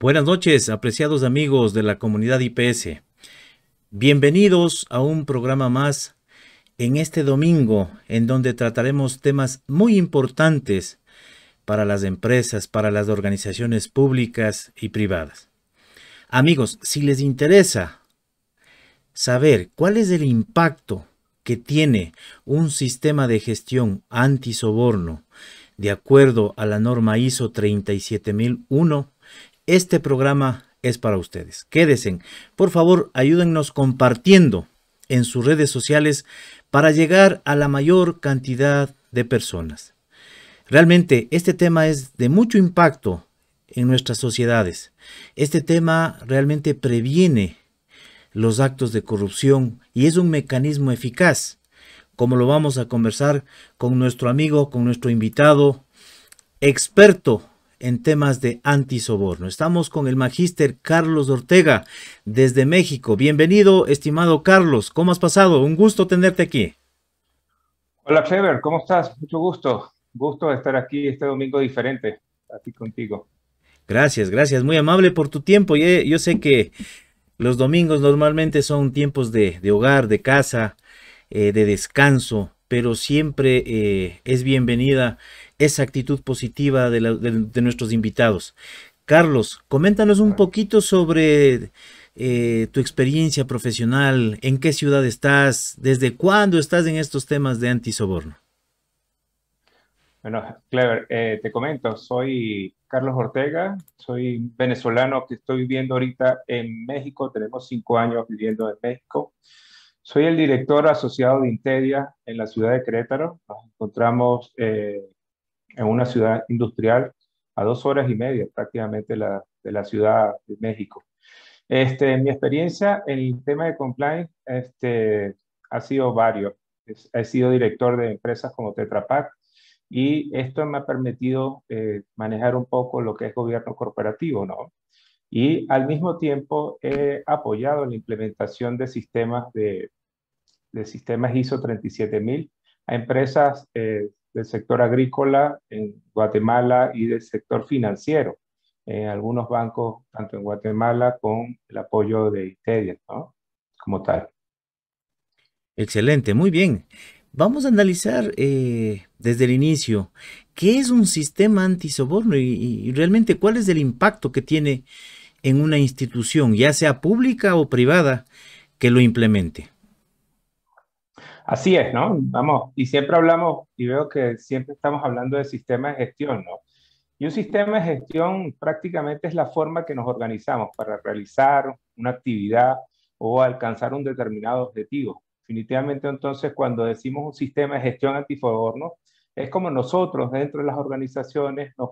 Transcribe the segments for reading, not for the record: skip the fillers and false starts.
Buenas noches, apreciados amigos de la comunidad IPS. Bienvenidos a un programa más en este domingo, en donde trataremos temas muy importantes para las empresas, para las organizaciones públicas y privadas. Amigos, si les interesa saber cuál es el impacto que tiene un sistema de gestión antisoborno de acuerdo a la norma ISO 37001, este programa es para ustedes. Quédense. Por favor, ayúdennos compartiendo en sus redes sociales para llegar a la mayor cantidad de personas. Realmente este tema es de mucho impacto en nuestras sociedades. Este tema realmente previene los actos de corrupción y es un mecanismo eficaz, como lo vamos a conversar con nuestro amigo, con nuestro invitado, experto en temas de antisoborno. Estamos con el magíster Carlos Ortega desde México. Bienvenido, estimado Carlos. ¿Cómo has pasado? Un gusto tenerte aquí. Hola, Clever, ¿cómo estás? Mucho gusto. Gusto de estar aquí este domingo diferente, aquí contigo. Gracias, gracias. Muy amable por tu tiempo. Yo sé que los domingos normalmente son tiempos de hogar, de casa, de descanso, pero siempre es bienvenida esa actitud positiva de nuestros invitados. Carlos, coméntanos un poquito sobre tu experiencia profesional, en qué ciudad estás, desde cuándo estás en estos temas de antisoborno. Bueno, Clever, te comento, soy Carlos Ortega, soy venezolano que estoy viviendo ahorita en México, tenemos 5 años viviendo en México. Soy el director asociado de Interia en la ciudad de Querétaro. Nos encontramos en una ciudad industrial a 2 horas y media prácticamente de la Ciudad de México. Mi experiencia en el tema de compliance ha sido varios. He sido director de empresas como Tetra Pak y esto me ha permitido manejar un poco lo que es gobierno corporativo, ¿no? Y al mismo tiempo he apoyado la implementación de sistemas ISO 37000 a empresas del sector agrícola en Guatemala y del sector financiero en algunos bancos, tanto en Guatemala con el apoyo de Intedia, ¿no? Como tal. Excelente, muy bien. Vamos a analizar desde el inicio qué es un sistema antisoborno y realmente cuál es el impacto que tiene en una institución, ya sea pública o privada, que lo implemente. Así es, ¿no? Vamos, y siempre hablamos, y veo que siempre estamos hablando de sistemas de gestión, ¿no? Y un sistema de gestión prácticamente es la forma que nos organizamos para realizar una actividad o alcanzar un determinado objetivo. Definitivamente, entonces, cuando decimos un sistema de gestión antisoborno, es como nosotros dentro de las organizaciones nos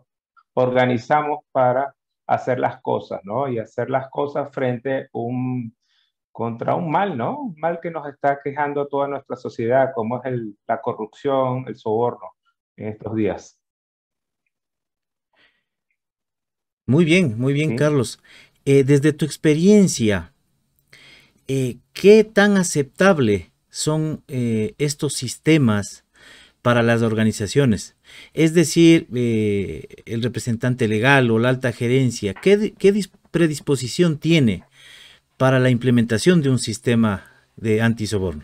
organizamos para hacer las cosas, ¿no? Y hacer las cosas frente a contra un mal, ¿no? Un mal que nos está quejando a toda nuestra sociedad, como es la corrupción, el soborno en estos días. Muy bien, ¿Sí? Carlos. Desde tu experiencia, ¿qué tan aceptable son estos sistemas para las organizaciones? Es decir, el representante legal o la alta gerencia, ¿qué predisposición tiene para la implementación de un sistema de antisoborno?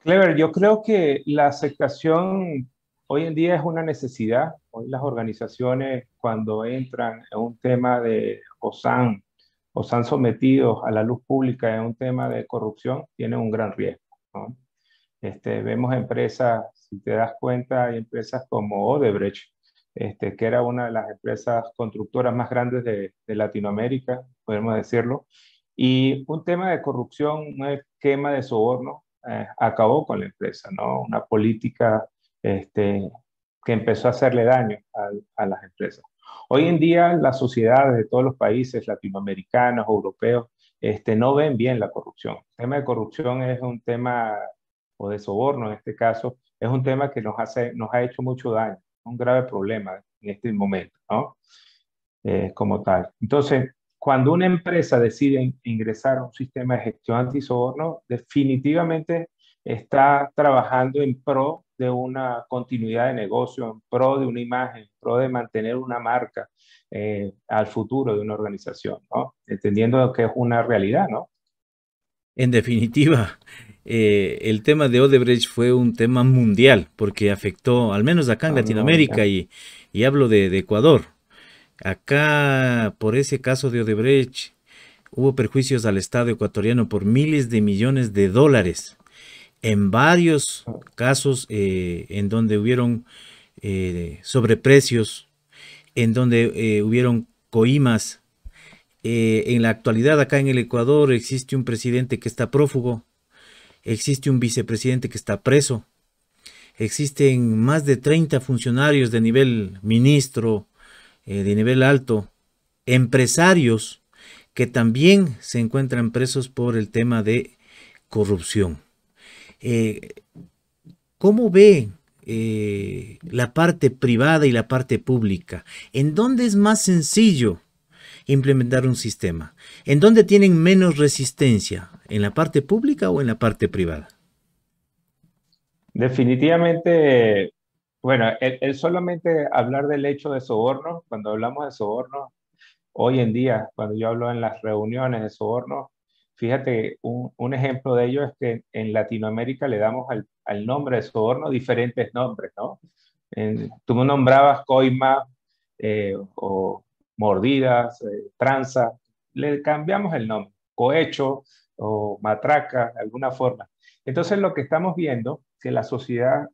Clever, yo creo que la aceptación hoy en día es una necesidad. Hoy las organizaciones cuando entran en un tema de o se han sometido a la luz pública en un tema de corrupción, tienen un gran riesgo, ¿no? Vemos empresas, si te das cuenta, hay empresas como Odebrecht, que era una de las empresas constructoras más grandes de Latinoamérica, podemos decirlo, y un tema de corrupción, un esquema de soborno, acabó con la empresa, ¿no? Una política que empezó a hacerle daño a las empresas. Hoy en día, las sociedades de todos los países latinoamericanos, europeos, no ven bien la corrupción. El tema de corrupción es un tema o de soborno en este caso, es un tema que nos ha hecho mucho daño, un grave problema en este momento, ¿no? Como tal. Entonces, cuando una empresa decide ingresar a un sistema de gestión antisoborno, definitivamente está trabajando en pro de una continuidad de negocio, en pro de una imagen, en pro de mantener una marca al futuro de una organización, ¿no? Entendiendo que es una realidad, ¿no? En definitiva, el tema de Odebrecht fue un tema mundial porque afectó, al menos acá en A nivel Latinoamérica, mundial. y hablo de Ecuador. Acá, por ese caso de Odebrecht, hubo perjuicios al Estado ecuatoriano por miles de millones de dólares en varios casos en donde hubieron sobreprecios, en donde hubieron coimas. En la actualidad acá en el Ecuador existe un presidente que está prófugo, existe un vicepresidente que está preso, existen más de 30 funcionarios de nivel ministro, de nivel alto, empresarios que también se encuentran presos por el tema de corrupción. Eh, ¿Cómo ve la parte privada y la parte pública? ¿En dónde es más sencillo implementar un sistema? ¿En dónde tienen menos resistencia? ¿En la parte pública o en la parte privada? Definitivamente, bueno, el solamente hablar del hecho de soborno, cuando hablamos de soborno, hoy en día, cuando yo hablo en las reuniones de soborno, fíjate, un ejemplo de ello es que en Latinoamérica le damos al nombre de soborno diferentes nombres, ¿no? Tú me nombrabas coima o mordidas, tranza, le cambiamos el nombre, cohecho o matraca, de alguna forma. Entonces lo que estamos viendo, que la sociedad,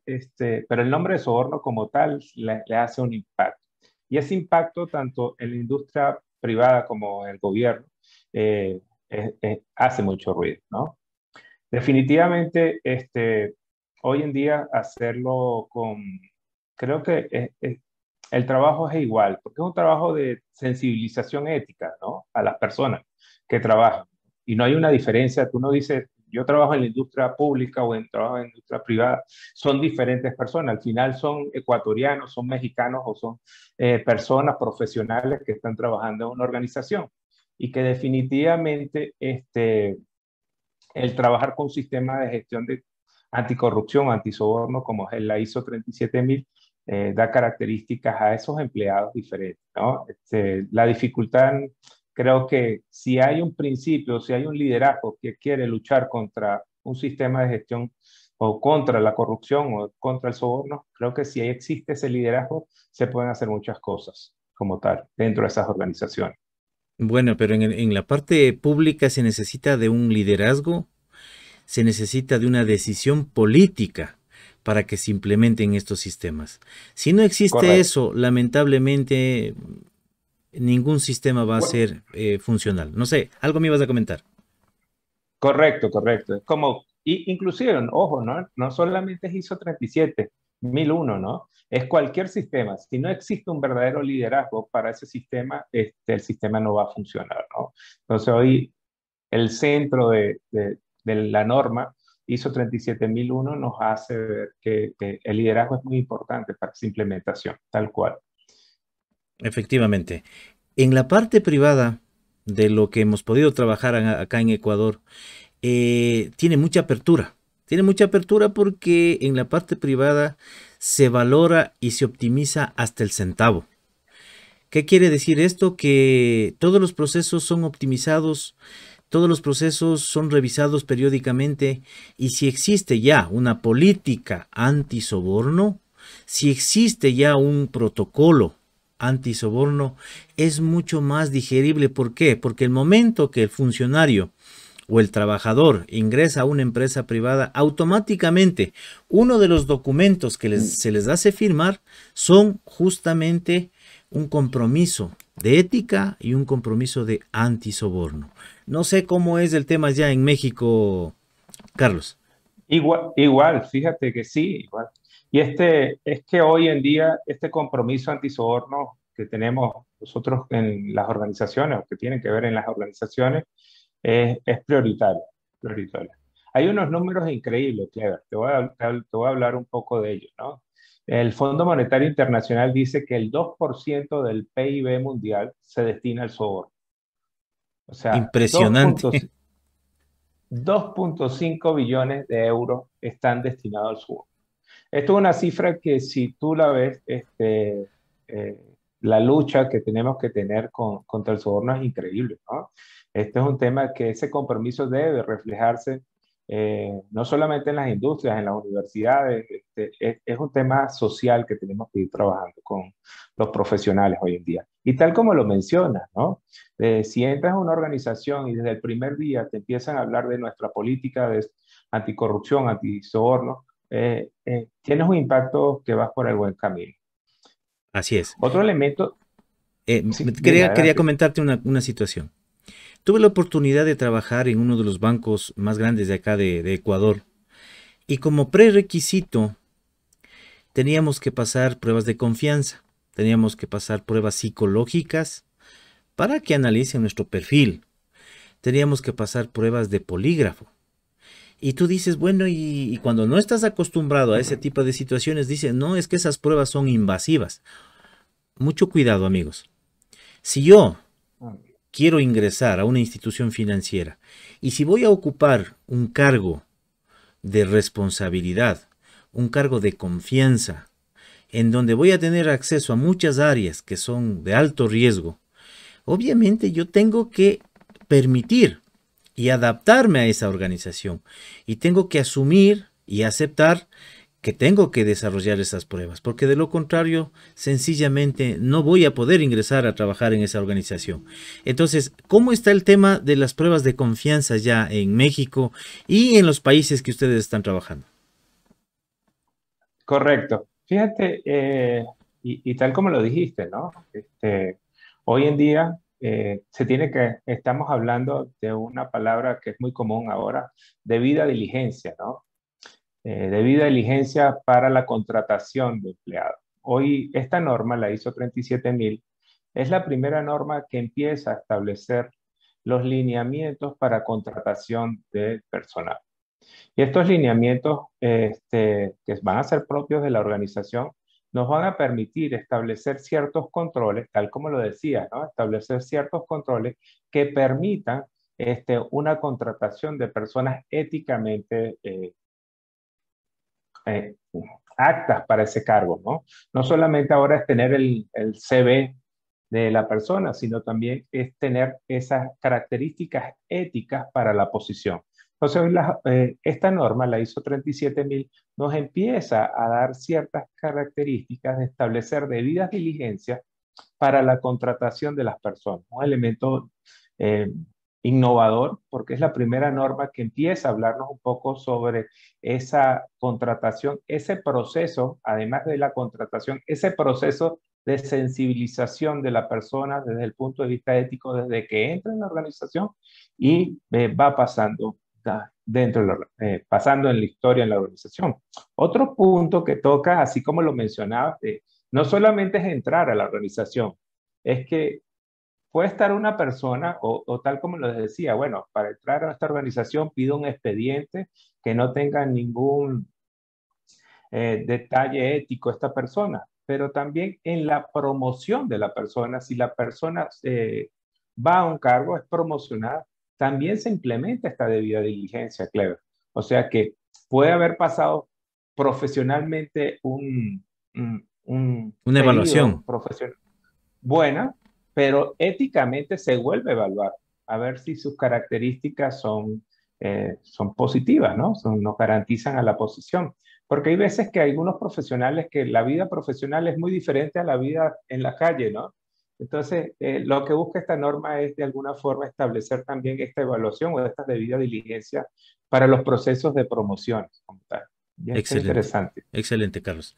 pero el nombre de soborno como tal le hace un impacto. Y ese impacto, tanto en la industria privada como en el gobierno, hace mucho ruido, ¿no? Definitivamente, hoy en día hacerlo con, creo que el trabajo es igual, porque es un trabajo de sensibilización ética, ¿no? A las personas que trabajan. Y no hay una diferencia, tú no dices, yo trabajo en la industria pública o trabajo en la industria privada, son diferentes personas, al final son ecuatorianos, son mexicanos o son personas profesionales que están trabajando en una organización y que definitivamente el trabajar con un sistema de gestión de anticorrupción, antisoborno, como es la ISO 37000, da características a esos empleados diferentes, ¿no? La dificultad, creo que si hay un principio, si hay un liderazgo que quiere luchar contra un sistema de gestión o contra la corrupción o contra el soborno, creo que si existe ese liderazgo, se pueden hacer muchas cosas como tal dentro de esas organizaciones. Bueno, pero en la parte pública se necesita de un liderazgo, se necesita de una decisión política para que se implementen estos sistemas. Si no existe Correcto. eso, lamentablemente ningún sistema va a Bueno, ser funcional. No sé, algo me ibas a comentar. correcto, correcto. Es como, inclusive, ojo, ¿no? No solamente es ISO 37001, ¿no? Es cualquier sistema. Si no existe un verdadero liderazgo para ese sistema, el sistema no va a funcionar, ¿no? Entonces hoy el centro de la norma ISO 37001 nos hace ver que el liderazgo es muy importante para esa implementación, tal cual. Efectivamente. En la parte privada de lo que hemos podido trabajar acá en Ecuador, tiene mucha apertura. Tiene mucha apertura porque en la parte privada se valora y se optimiza hasta el centavo. ¿Qué quiere decir esto? Que todos los procesos son optimizados, todos los procesos son revisados periódicamente y si existe ya una política antisoborno, si existe ya un protocolo antisoborno, es mucho más digerible. ¿Por qué? Porque el momento que el funcionario o el trabajador ingresa a una empresa privada, automáticamente uno de los documentos que se les hace firmar son justamente un compromiso de ética y un compromiso de antisoborno. No sé cómo es el tema ya en México, Carlos. Igual, fíjate que sí, igual. Y es que hoy en día este compromiso antisoborno que tenemos nosotros en las organizaciones, o que tienen que ver en las organizaciones, es prioritario, prioritario. Hay unos números increíbles, Clever. Te voy a hablar un poco de ellos, ¿no? El Fondo Monetario Internacional dice que el 2% del PIB mundial se destina al soborno. O sea, Impresionante. 2.5 billones de euros están destinados al soborno. Esto es una cifra que si tú la ves, eh, la lucha que tenemos que tener contra el soborno es increíble, ¿no? Este es un tema que ese compromiso debe reflejarse no solamente en las industrias, en las universidades, es un tema social que tenemos que ir trabajando con los profesionales hoy en día. Y tal como lo mencionas, ¿no? Si entras a una organización y desde el primer día te empiezan a hablar de nuestra política de anticorrupción, antisoborno, tienes un impacto que vas por el buen camino. Así es. Otro elemento, sí, dime, Quería adelante. comentarte una situación. Tuve la oportunidad de trabajar en uno de los bancos más grandes de acá de Ecuador y como prerequisito teníamos que pasar pruebas de confianza, teníamos que pasar pruebas psicológicas para que analicen nuestro perfil, teníamos que pasar pruebas de polígrafo. Y tú dices, bueno, y cuando no estás acostumbrado a ese tipo de situaciones, dices, no, es que esas pruebas son invasivas. Mucho cuidado, amigos. Si yo quiero ingresar a una institución financiera y si voy a ocupar un cargo de responsabilidad, un cargo de confianza, en donde voy a tener acceso a muchas áreas que son de alto riesgo, obviamente yo tengo que permitir y adaptarme a esa organización y tengo que asumir y aceptar que tengo que desarrollar esas pruebas, porque de lo contrario, sencillamente no voy a poder ingresar a trabajar en esa organización. Entonces, ¿cómo está el tema de las pruebas de confianza ya en México y en los países que ustedes están trabajando? Correcto. Fíjate, y tal como lo dijiste, ¿no? Hoy en día estamos hablando de una palabra que es muy común ahora, debida diligencia, ¿no? Debida diligencia para la contratación de empleados. Hoy esta norma, la ISO 37000, es la primera norma que empieza a establecer los lineamientos para contratación de personal. Y estos lineamientos que van a ser propios de la organización nos van a permitir establecer ciertos controles, tal como lo decía, ¿no? Establecer ciertos controles que permitan una contratación de personas éticamente eh, aptas para ese cargo, ¿no? No solamente ahora es tener el CV de la persona, sino también es tener esas características éticas para la posición. Entonces, hoy esta norma, la ISO 37000, nos empieza a dar ciertas características de establecer debidas diligencias para la contratación de las personas. Un elemento eh, innovador porque es la primera norma que empieza a hablarnos un poco sobre esa contratación, ese proceso, además de la contratación, ese proceso de sensibilización de la persona desde el punto de vista ético, desde que entra en la organización y va pasando pasando en la historia en la organización. Otro punto que toca, así como lo mencionaba, no solamente es entrar a la organización, es que puede estar una persona, o tal como les decía, bueno, para entrar a esta organización pido un expediente que no tenga ningún detalle ético esta persona, pero también en la promoción de la persona, si la persona va a un cargo, es promocionada, también se implementa esta debida diligencia, Clever. O sea que puede haber pasado profesionalmente un Una periodo evaluación. profesional buena, pero éticamente se vuelve a evaluar, a ver si sus características son positivas, ¿no? Nos garantizan a la posición. Porque hay veces que hay algunos profesionales que la vida profesional es muy diferente a la vida en la calle, ¿no? Entonces, lo que busca esta norma es de alguna forma establecer también esta evaluación o esta debida diligencia para los procesos de promoción, como tal. Y esto es Excelente, interesante. excelente, Carlos.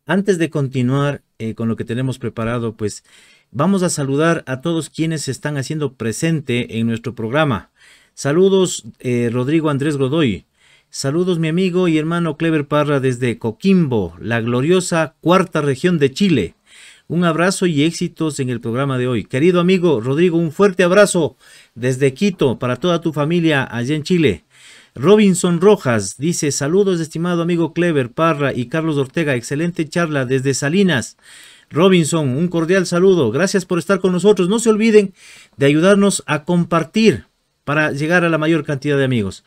Antes de continuar con lo que tenemos preparado, pues vamos a saludar a todos quienes se están haciendo presente en nuestro programa. Saludos, Rodrigo Andrés Godoy. Saludos, mi amigo y hermano Clever Parra desde Coquimbo, la gloriosa cuarta región de Chile. Un abrazo y éxitos en el programa de hoy. Querido amigo Rodrigo, un fuerte abrazo desde Quito para toda tu familia allá en Chile. Robinson Rojas dice, saludos estimado amigo Clever Parra y Carlos Ortega, excelente charla desde Salinas. Robinson, un cordial saludo, gracias por estar con nosotros. No se olviden de ayudarnos a compartir para llegar a la mayor cantidad de amigos.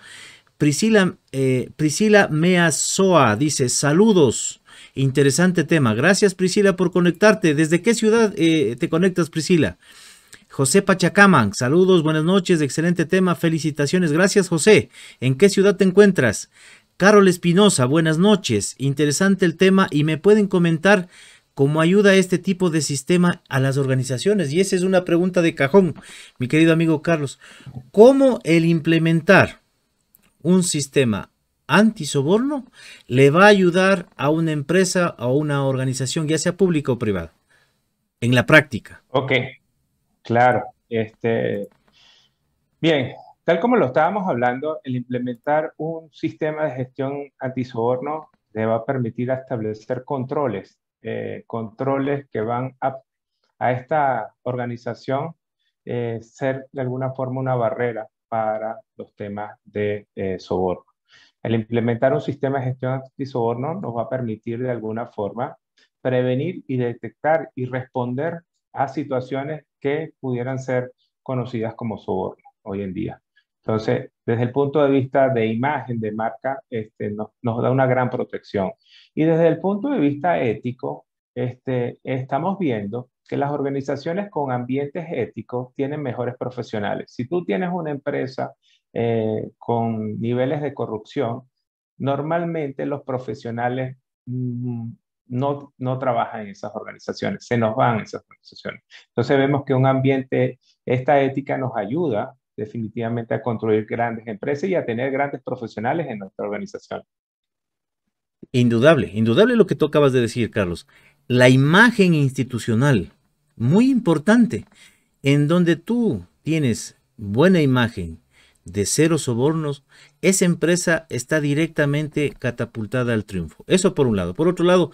Priscila Meazoa dice, saludos, interesante tema. Gracias Priscila por conectarte. ¿Desde qué ciudad te conectas, Priscila? José Pachacaman, saludos, buenas noches, excelente tema, felicitaciones. Gracias, José. ¿En qué ciudad te encuentras? Carol Espinosa, buenas noches, interesante el tema y me pueden comentar cómo ayuda este tipo de sistema a las organizaciones. Y esa es una pregunta de cajón, mi querido amigo Carlos. ¿Cómo el implementar un sistema antisoborno le va a ayudar a una empresa o a una organización, ya sea pública o privada, en la práctica? Ok, claro. Bien, tal como lo estábamos hablando, el implementar un sistema de gestión antisoborno le va a permitir establecer controles que van a esta organización ser de alguna forma una barrera para los temas de soborno. El implementar un sistema de gestión antisoborno nos va a permitir de alguna forma prevenir y detectar y responder a situaciones que pudieran ser conocidas como soborno hoy en día. Entonces, desde el punto de vista de imagen, de marca, nos da una gran protección. Y desde el punto de vista ético, estamos viendo que las organizaciones con ambientes éticos tienen mejores profesionales. Si tú tienes una empresa con niveles de corrupción, normalmente los profesionales no trabajan en esas organizaciones, se nos van esas organizaciones. Entonces vemos que esta ética nos ayuda definitivamente a construir grandes empresas y a tener grandes profesionales en nuestra organización. Indudable, indudable lo que tú acabas de decir, Carlos. La imagen institucional, muy importante, en donde tú tienes buena imagen de cero sobornos, esa empresa está directamente catapultada al triunfo. Eso por un lado. Por otro lado,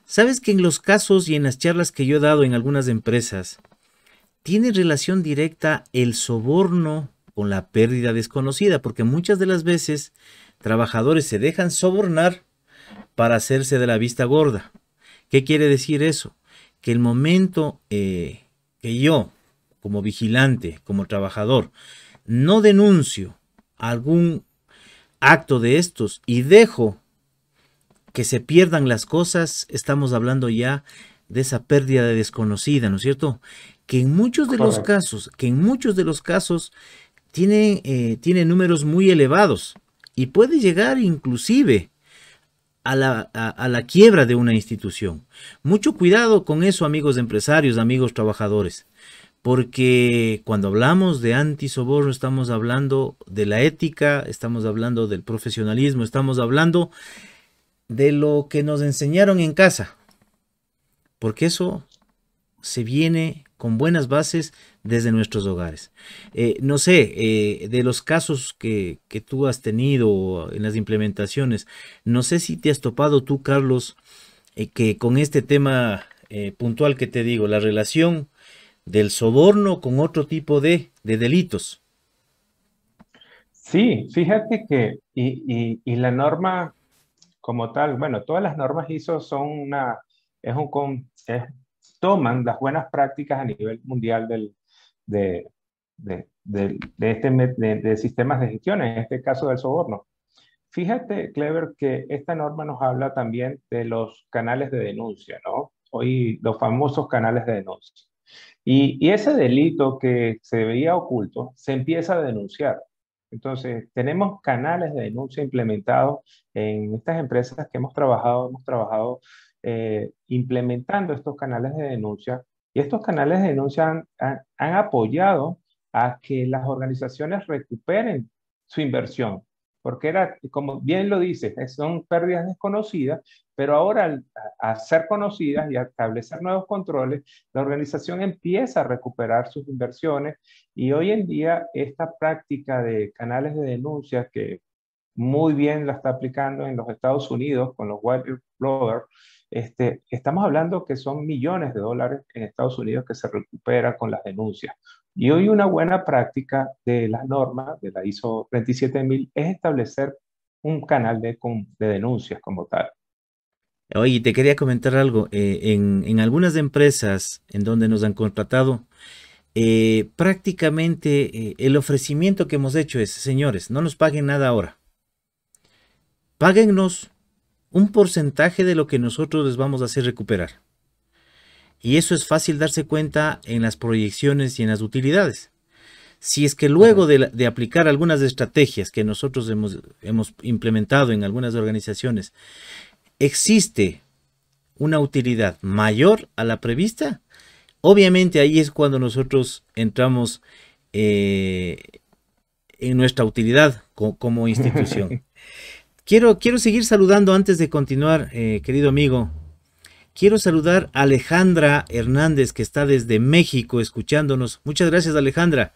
sabes que en los casos y en las charlas que yo he dado en algunas empresas, tiene relación directa el soborno con la pérdida desconocida, porque muchas de las veces trabajadores se dejan sobornar para hacerse de la vista gorda. ¿Qué quiere decir eso? Que el momento que yo, como vigilante, como trabajador, no denuncio algún acto de estos y dejo que se pierdan las cosas, estamos hablando ya de esa pérdida de desconocida, ¿no es cierto? Que en muchos de los casos tiene números muy elevados y puede llegar inclusive a la quiebra de una institución. Mucho cuidado con eso, amigos empresarios, amigos trabajadores, porque cuando hablamos de antisoborno estamos hablando de la ética, estamos hablando del profesionalismo, estamos hablando de lo que nos enseñaron en casa, porque eso se viene con buenas bases desde nuestros hogares. No sé, de los casos que tú has tenido en las implementaciones, no sé si te has topado tú, Carlos, que con este tema puntual que te digo, la relación del soborno con otro tipo de delitos. Sí, fíjate que, y la norma como tal, bueno, todas las normas ISO son es un, con- es- toman las buenas prácticas a nivel mundial de, de sistemas de gestión, en este caso del soborno. Fíjate, Clever, que esta norma nos habla también de los canales de denuncia, ¿no? Hoy los famosos canales de denuncia. Y ese delito que se veía oculto se empieza a denunciar. Entonces, tenemos canales de denuncia implementados en estas empresas que hemos trabajado implementando estos canales de denuncia. Y estos canales de denuncia han apoyado a que las organizaciones recuperen su inversión. Porque era, como bien lo dices, son pérdidas desconocidas, pero ahora al ser conocidas y a establecer nuevos controles, la organización empieza a recuperar sus inversiones y hoy en día esta práctica de canales de denuncia que muy bien la está aplicando en los Estados Unidos con los whistleblowers, estamos hablando que son millones de dólares en Estados Unidos que se recupera con las denuncias. Y hoy una buena práctica de las normas de la ISO 27000 es establecer un canal de denuncias como tal. Oye, te quería comentar algo. En algunas empresas en donde nos han contratado, prácticamente el ofrecimiento que hemos hecho es, señores, no nos paguen nada ahora. páguennos un porcentaje de lo que nosotros les vamos a hacer recuperar. Y eso es fácil darse cuenta en las proyecciones y en las utilidades. Si es que luego Correcto. de aplicar algunas estrategias que nosotros hemos implementado en algunas organizaciones, existe una utilidad mayor a la prevista, obviamente ahí es cuando nosotros entramos eh, en nuestra utilidad como institución. Quiero seguir saludando antes de continuar, querido amigo. Quiero saludar a Alejandra Hernández, que está desde México escuchándonos. Muchas gracias, Alejandra.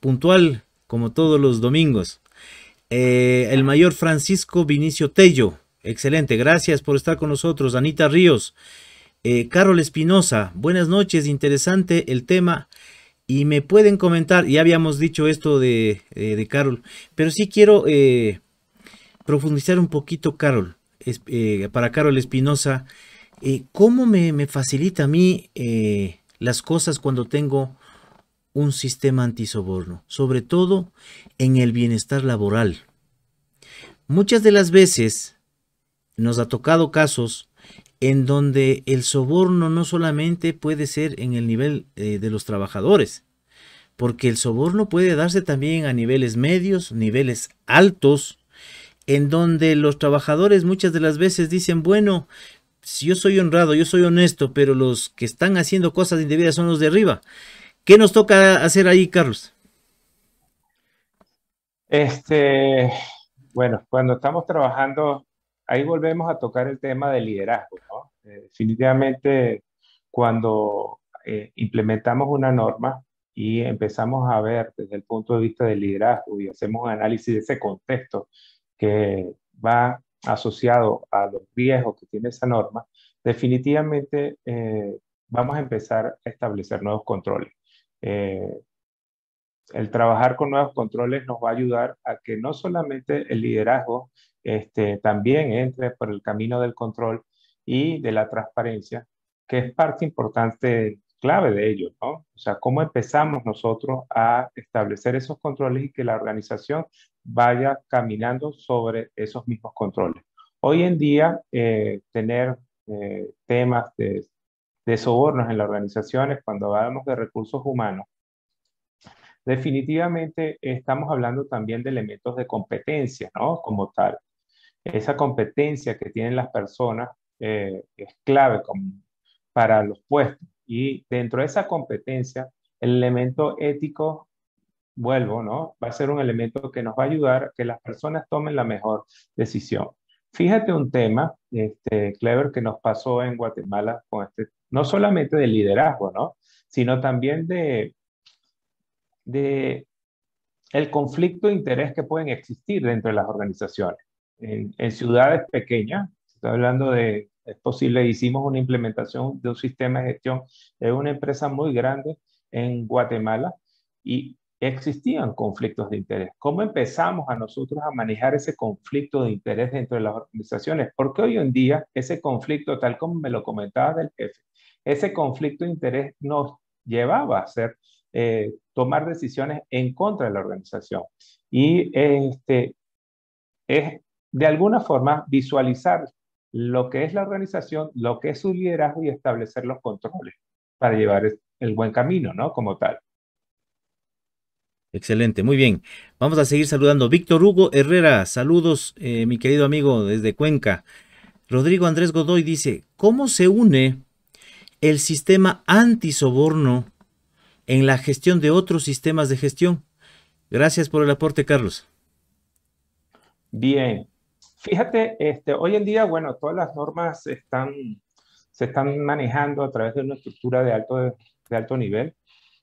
Puntual, como todos los domingos. El mayor Francisco Vinicio Tello. Excelente, gracias por estar con nosotros. Anita Ríos. Carol Espinosa, buenas noches, interesante el tema. Y me pueden comentar, ya habíamos dicho esto de Carol, pero sí quiero profundizar un poquito, Carol, para Carol Espinosa, ¿cómo me facilita a mí las cosas cuando tengo un sistema antisoborno? Sobre todo en el bienestar laboral. Muchas de las veces nos ha tocado casos en donde el soborno no solamente puede ser en el nivel de los trabajadores, porque el soborno puede darse también a niveles medios, niveles altos, en donde los trabajadores muchas de las veces dicen, bueno, si yo soy honrado, yo soy honesto, pero los que están haciendo cosas indebidas son los de arriba. ¿Qué nos toca hacer ahí, Carlos? Este, bueno, cuando estamos trabajando, ahí volvemos a tocar el tema del liderazgo, ¿no? Definitivamente, cuando implementamos una norma y empezamos a ver desde el punto de vista del liderazgo y hacemos un análisis de ese contexto que va asociado a los riesgos que tiene esa norma, definitivamente vamos a empezar a establecer nuevos controles. Eh, el trabajar con nuevos controles nos va a ayudar a que no solamente el liderazgo también entre por el camino del control y de la transparencia, que es parte importante, clave de ello, ¿no? O sea, cómo empezamos nosotros a establecer esos controles y que la organización vaya caminando sobre esos mismos controles. Hoy en día, tener temas de sobornos en las organizaciones, cuando hablamos de recursos humanos, definitivamente estamos hablando también de elementos de competencia, ¿no? Como tal. Esa competencia que tienen las personas es clave para los puestos. Y dentro de esa competencia, el elemento ético, vuelvo, ¿no? Va a ser un elemento que nos va a ayudar a que las personas tomen la mejor decisión. Fíjate un tema, Clever, que nos pasó en Guatemala con no solamente de liderazgo, ¿no? Sino también de el conflicto de interés que pueden existir dentro de las organizaciones. En ciudades pequeñas, se está hablando de, es posible, hicimos una implementación de un sistema de gestión en una empresa muy grande en Guatemala y existían conflictos de interés. ¿Cómo empezamos a nosotros a manejar ese conflicto de interés dentro de las organizaciones? Porque hoy en día ese conflicto, tal como me lo comentaba del jefe, ese conflicto de interés nos llevaba a hacer tomar decisiones en contra de la organización. Y es de alguna forma visualizar lo que es la organización, lo que es su liderazgo y establecer los controles para llevar el buen camino, ¿no? Como tal. Excelente, muy bien. Vamos a seguir saludando. Víctor Hugo Herrera, saludos, mi querido amigo desde Cuenca. Rodrigo Andrés Godoy dice, ¿cómo se une el sistema antisoborno en la gestión de otros sistemas de gestión? Gracias por el aporte, Carlos. Bien. Fíjate, hoy en día, bueno, todas las normas se están manejando a través de una estructura de alto nivel.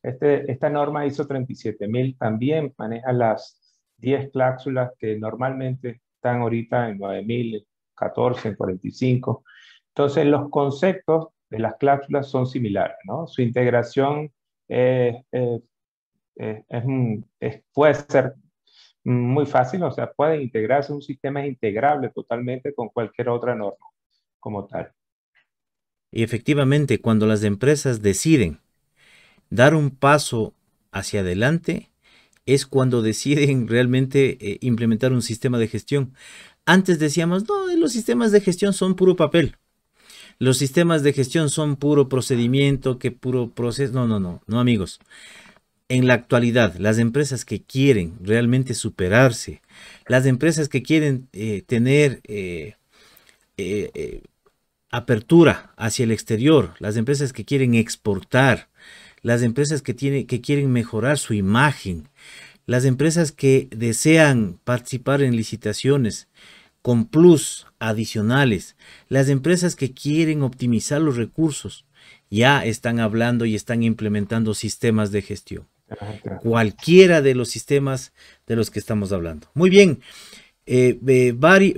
Esta norma ISO 37000 también maneja las 10 cláusulas que normalmente están ahorita en 9000, 14, en 45. Entonces, los conceptos de las cláusulas son similares, ¿no? Su integración puede ser muy fácil, o sea, puede integrarse, un sistema es integrable totalmente con cualquier otra norma como tal. Y efectivamente, cuando las empresas deciden dar un paso hacia adelante, es cuando deciden realmente implementar un sistema de gestión. Antes decíamos, no, los sistemas de gestión son puro papel. Los sistemas de gestión son puro procedimiento, que puro proceso. No, no, no, no, amigos. En la actualidad, las empresas que quieren realmente superarse, las empresas que quieren tener apertura hacia el exterior, las empresas que quieren exportar, las empresas que quieren mejorar su imagen, las empresas que desean participar en licitaciones con plus adicionales, las empresas que quieren optimizar los recursos, ya están hablando y están implementando sistemas de gestión. Cualquiera de los sistemas de los que estamos hablando. Muy bien.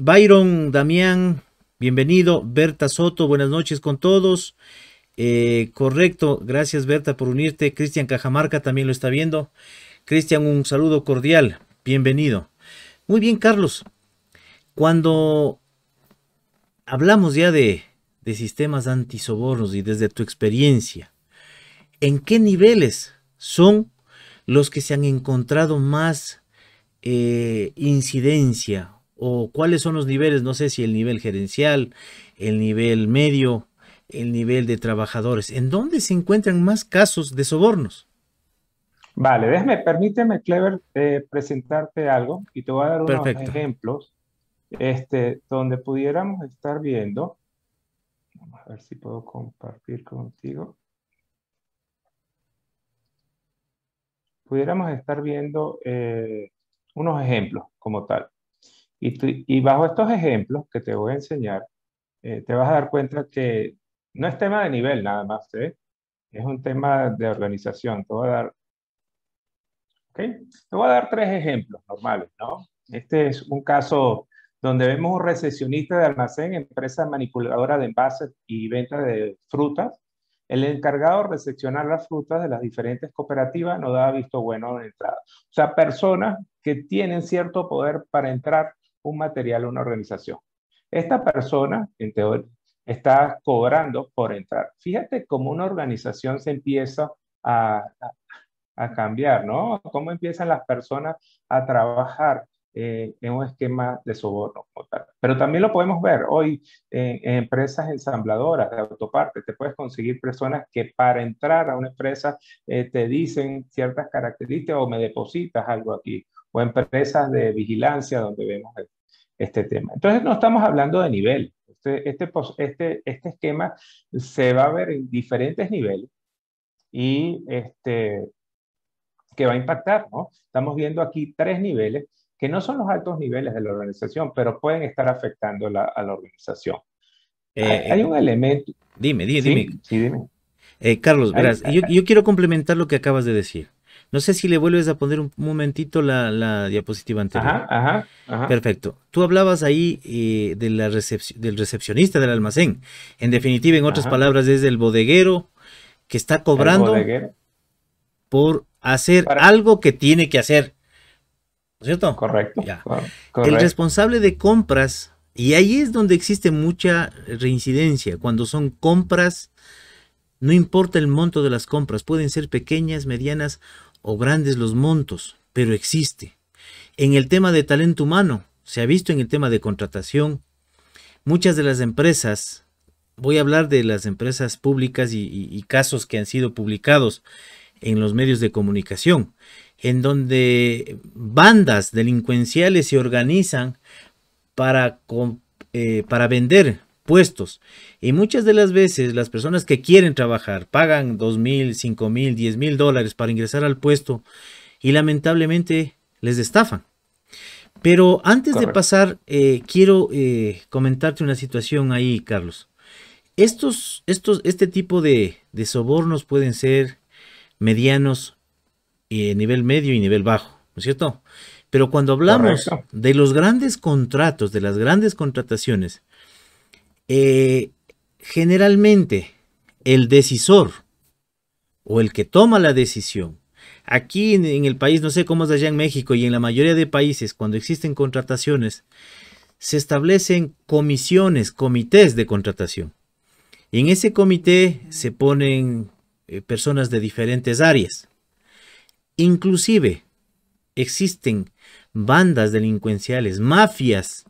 Byron, Damián, bienvenido. Berta Soto, buenas noches con todos. Correcto, gracias Berta por unirte. Cristian Cajamarca también lo está viendo. Cristian, un saludo cordial, bienvenido. Muy bien, Carlos. Cuando hablamos ya de sistemas antisobornos y desde tu experiencia, ¿en qué niveles son los que se han encontrado más incidencia? ¿O cuáles son los niveles? No sé si el nivel gerencial, el nivel medio, el nivel de trabajadores. ¿En dónde se encuentran más casos de sobornos? Vale, permíteme, Clever, presentarte algo y te voy a dar unos Perfecto. ejemplos donde pudiéramos estar viendo. Vamos a ver si puedo compartir contigo. Pudiéramos estar viendo unos ejemplos como tal. Y bajo estos ejemplos que te voy a enseñar, te vas a dar cuenta que no es tema de nivel nada más, ¿eh? Es un tema de organización. Te voy a dar tres ejemplos normales, ¿no? Este es un caso donde vemos un recepcionista de almacén, empresa manipuladora de envases y venta de frutas. El encargado de recepcionar las frutas de las diferentes cooperativas no da visto bueno de entrada. O sea, personas que tienen cierto poder para entrar un material a una organización. Esta persona, en teoría, está cobrando por entrar. Fíjate cómo una organización se empieza a cambiar, ¿no? Cómo empiezan las personas a trabajar en un esquema de soborno como tal. Pero también lo podemos ver hoy en empresas ensambladoras de autopartes. Te puedes conseguir personas que para entrar a una empresa te dicen ciertas características o me depositas algo aquí. O empresas de vigilancia donde vemos este tema. Entonces no estamos hablando de nivel. Este esquema se va a ver en diferentes niveles y que va a impactar, ¿no? Estamos viendo aquí tres niveles que no son los altos niveles de la organización, pero pueden estar afectando a la organización. Hay un elemento. Dime. Sí, sí, dime. Carlos, Hay, verás, yo quiero complementar lo que acabas de decir. No sé si le vuelves a poner un momentito la diapositiva anterior. ajá. Perfecto. Tú hablabas ahí de del recepcionista del almacén. En definitiva, en otras Ajá. palabras, es el bodeguero que está El cobrando bodeguero. por hacer Para, algo que tiene que hacer. ¿No es cierto? correcto, Ya. El correcto. responsable de compras, y ahí es donde existe mucha reincidencia, cuando son compras, no importa el monto de las compras, pueden ser pequeñas, medianas o grandes los montos, pero existe. En el tema de talento humano, se ha visto en el tema de contratación, muchas de las empresas, voy a hablar de las empresas públicas y casos que han sido publicados en los medios de comunicación, en donde bandas delincuenciales se organizan para, para vender puestos. Y muchas de las veces las personas que quieren trabajar pagan 2,000, 5,000, 10,000 dólares para ingresar al puesto y lamentablemente les estafan. Pero antes de Correcto. pasar, quiero comentarte una situación ahí, Carlos. Este tipo de sobornos pueden ser medianos, nivel medio y nivel bajo, ¿no es cierto? Pero cuando hablamos Correcto. de los grandes contratos, de las grandes contrataciones, eh, generalmente el decisor o el que toma la decisión, aquí en el país, no sé cómo es allá en México y en la mayoría de países, cuando existen contrataciones, se establecen comisiones, comités de contratación. Y en ese comité se ponen personas de diferentes áreas. Inclusive, existen bandas delincuenciales, mafias,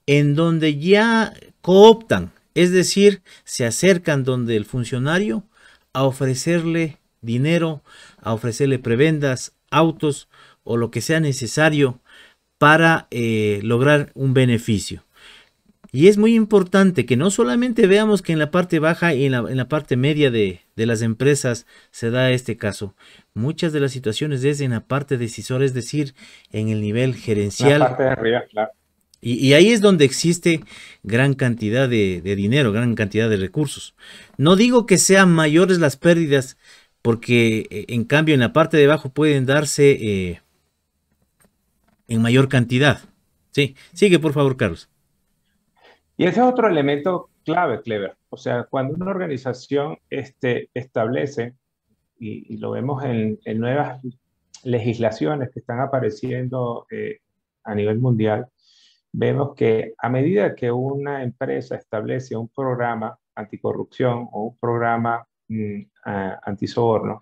en donde ya cooptan, es decir, se acercan donde el funcionario a ofrecerle dinero, a ofrecerle prebendas, autos o lo que sea necesario para lograr un beneficio. Y es muy importante que no solamente veamos que en la parte baja y en la parte media de las empresas se da este caso. Muchas de las situaciones es en la parte decisora, es decir, en el nivel La gerencial. parte de arriba, claro. Y ahí es donde existe gran cantidad de dinero, gran cantidad de recursos. No digo que sean mayores las pérdidas, porque en cambio en la parte de abajo pueden darse en mayor cantidad. Sí, sigue por favor, Carlos. Y ese es otro elemento clave, Clever. O sea, cuando una organización establece, y lo vemos en nuevas legislaciones que están apareciendo a nivel mundial, vemos que a medida que una empresa establece un programa anticorrupción o un programa antisoborno,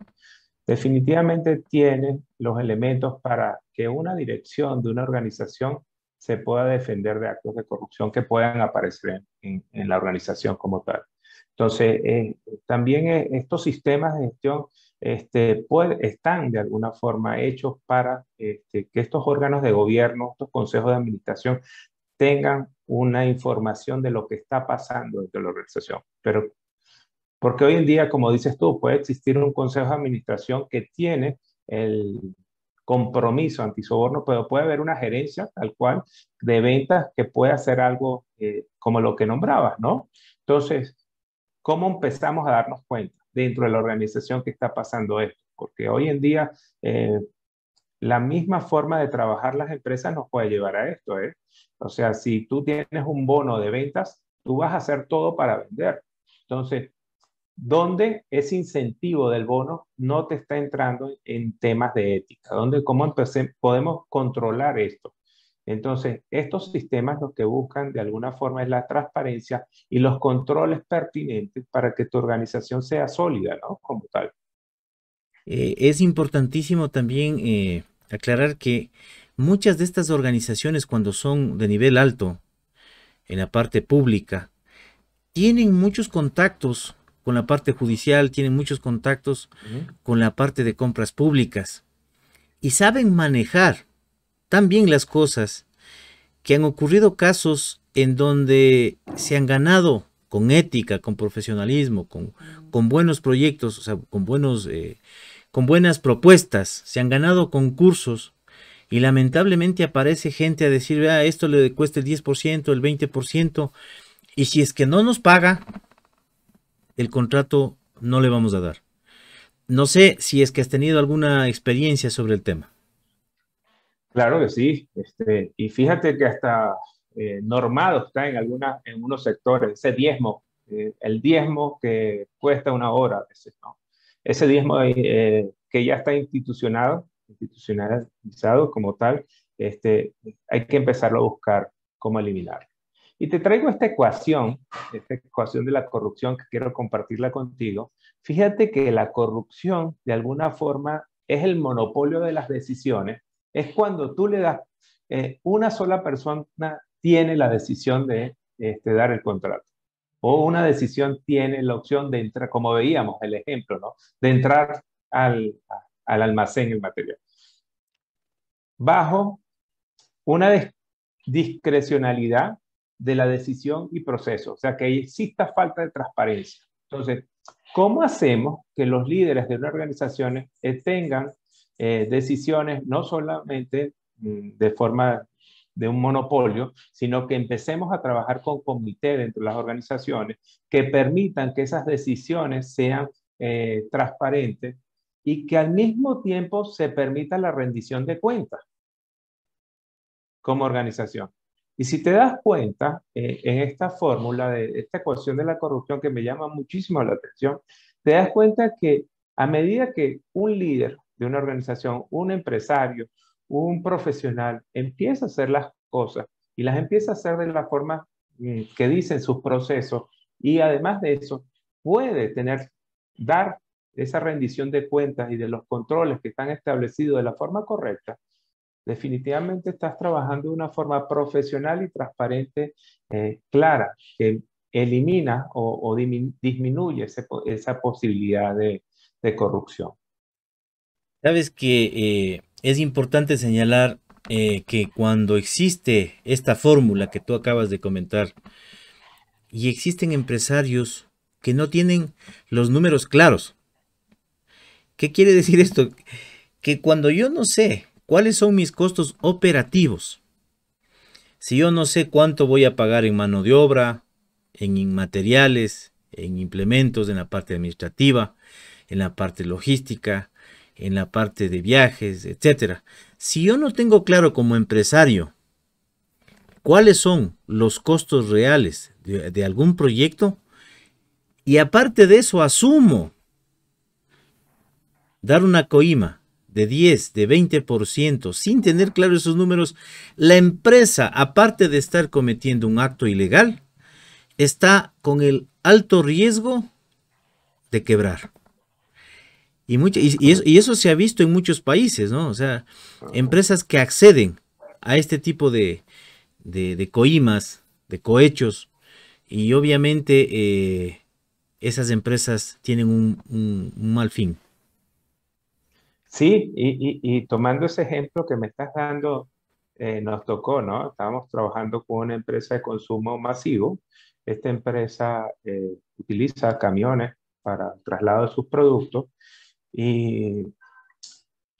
definitivamente tiene los elementos para que una dirección de una organización se pueda defender de actos de corrupción que puedan aparecer en la organización como tal. Entonces, también estos sistemas de gestión están de alguna forma hechos para que estos órganos de gobierno, estos consejos de administración, tengan una información de lo que está pasando dentro de la organización. Pero porque hoy en día, como dices tú, puede existir un consejo de administración que tiene el compromiso antisoborno, pero puede haber una gerencia tal cual de ventas que puede hacer algo como lo que nombrabas, ¿no? Entonces, ¿cómo empezamos a darnos cuenta dentro de la organización que está pasando esto? Porque hoy en día la misma forma de trabajar las empresas nos puede llevar a esto, ¿eh? O sea, si tú tienes un bono de ventas, tú vas a hacer todo para vender. Entonces, ¿dónde ese incentivo del bono no te está entrando en temas de ética? ¿Cómo podemos controlar esto? Entonces, estos sistemas lo que buscan de alguna forma es la transparencia y los controles pertinentes para que tu organización sea sólida, ¿no? Como tal. Es importantísimo también aclarar que muchas de estas organizaciones, cuando son de nivel alto en la parte pública, tienen muchos contactos con la parte judicial, tienen muchos contactos Ujú. con la parte de compras públicas y saben manejar tan bien las cosas que han ocurrido casos en donde se han ganado con ética, con profesionalismo, con buenos proyectos, o sea, con buenas propuestas, se han ganado concursos y lamentablemente aparece gente a decir, ah, esto le cuesta el 10%, el 20%, y si es que no nos paga, el contrato no le vamos a dar. No sé si es que has tenido alguna experiencia sobre el tema. Claro que sí. Y fíjate que hasta normado está en unos sectores, ese diezmo, el diezmo que cuesta una hora a veces, ¿no? Ese diezmo que ya está institucionalizado como tal, hay que empezarlo a buscar cómo eliminar. Y te traigo esta ecuación de la corrupción que quiero compartirla contigo. Fíjate que la corrupción, de alguna forma, es el monopolio de las decisiones. Es cuando tú le das, una sola persona tiene la decisión de dar el contrato. O una decisión tiene la opción de entrar, como veíamos el ejemplo, ¿no? De entrar al, al almacén el material. Bajo una discrecionalidad de la decisión y proceso, o sea, que exista falta de transparencia. Entonces, ¿cómo hacemos que los líderes de una organización tengan decisiones no solamente de forma de un monopolio, sino que empecemos a trabajar con comité dentro de las organizaciones que permitan que esas decisiones sean transparentes y que al mismo tiempo se permita la rendición de cuentas como organización? Y si te das cuenta, en esta fórmula de esta ecuación de la corrupción que me llama muchísimo la atención, te das cuenta que a medida que un líder de una organización, un empresario, un profesional empieza a hacer las cosas y las empieza a hacer de la forma que dicen sus procesos y además de eso puede dar esa rendición de cuentas y de los controles que están establecidos de la forma correcta, definitivamente estás trabajando de una forma profesional y transparente, clara, que elimina o disminuye esa posibilidad de corrupción. Sabes que es importante señalar que cuando existe esta fórmula que tú acabas de comentar y existen empresarios que no tienen los números claros. ¿Qué quiere decir esto? Que cuando yo no sé cuáles son mis costos operativos, si yo no sé cuánto voy a pagar en mano de obra, en materiales, en implementos, en la parte administrativa, en la parte logística, en la parte de viajes, etcétera. Si yo no tengo claro como empresario cuáles son los costos reales de algún proyecto, y aparte de eso asumo dar una coima de 10, de 20%, sin tener claros esos números, la empresa, aparte de estar cometiendo un acto ilegal, está con el alto riesgo de quebrar. Y eso se ha visto en muchos países, ¿no? O sea, empresas que acceden a este tipo de coimas, de cohechos, y obviamente esas empresas tienen un mal fin. Sí, y tomando ese ejemplo que me estás dando, nos tocó, ¿no? Estábamos trabajando con una empresa de consumo masivo. Esta empresa utiliza camiones para el traslado de sus productos y